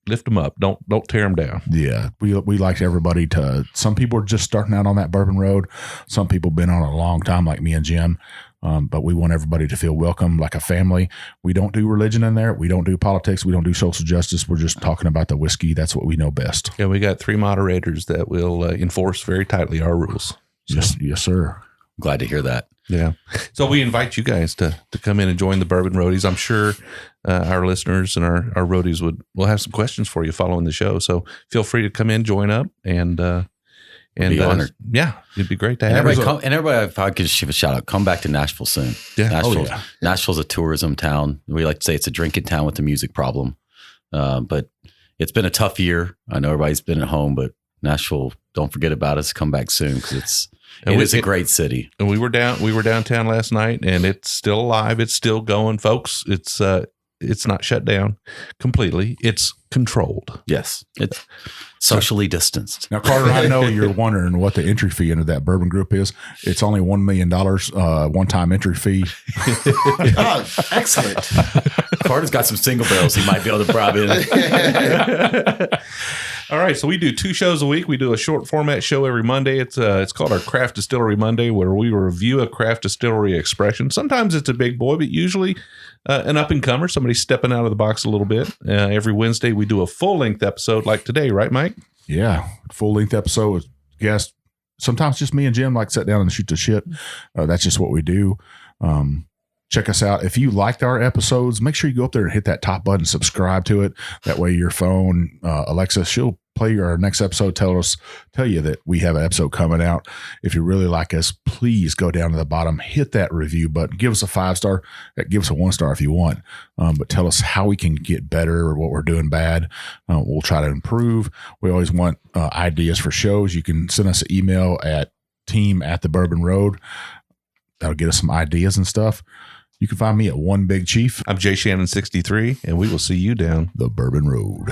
lift them up. Don't tear them down. Yeah. We like everybody to, some people are just starting out on that bourbon road. Some people been on a long time like me and Jim. But we want everybody to feel welcome like a family. We don't do religion in there. We don't do politics. We don't do social justice. We're just talking about the whiskey. That's what we know best. Yeah. We got 3 moderators that will enforce very tightly our rules. So. Yes, sir. Glad to hear that. Yeah. So we invite you guys to come in and join the Bourbon Roadies. I'm sure our listeners and our roadies will have some questions for you following the show. So feel free to come in, join up, and be honored. Yeah, it'd be great to have everybody. Everybody, if I could just give a shout out, come back to Nashville soon. Yeah. Nashville's a tourism town. We like to say it's a drinking town with a music problem. But it's been a tough year. I know everybody's been at home, but Nashville, don't forget about us. Come back soon because it is a great city. And we were downtown last night, and it's still alive. It's still going, folks. It's not shut down completely. It's controlled. Yes, it's socially distanced. Now, Carter, I know you're wondering what the entry fee into that bourbon group is. It's only $1 million one-time entry fee. Oh, excellent. Carter's got some single barrels he might be able to bribe in. All right, so we do 2 shows a week. We do a short format show every Monday. It's called our Craft Distillery Monday, where we review a craft distillery expression. Sometimes it's a big boy, but usually an up-and-comer, somebody stepping out of the box a little bit. Every Wednesday, we do a full-length episode like today, right, Mike? Yeah, full-length episode with guests. Sometimes just me and Jim like sit down and shoot the shit. That's just what we do. Check us out. If you liked our episodes, make sure you go up there and hit that top button, subscribe to it. That way your phone, Alexa, she'll play our next episode, tell you that we have an episode coming out. If you really like us, please go down to the bottom, hit that review button, give us a 5-star, give us a 1-star if you want. But tell us how we can get better or what we're doing bad. We'll try to improve. We always want ideas for shows. You can send us an email at team@thebourbonroad. That'll get us some ideas and stuff. You can find me at One Big Chief. I'm Jay Shannon 63, and we will see you down the Bourbon Road.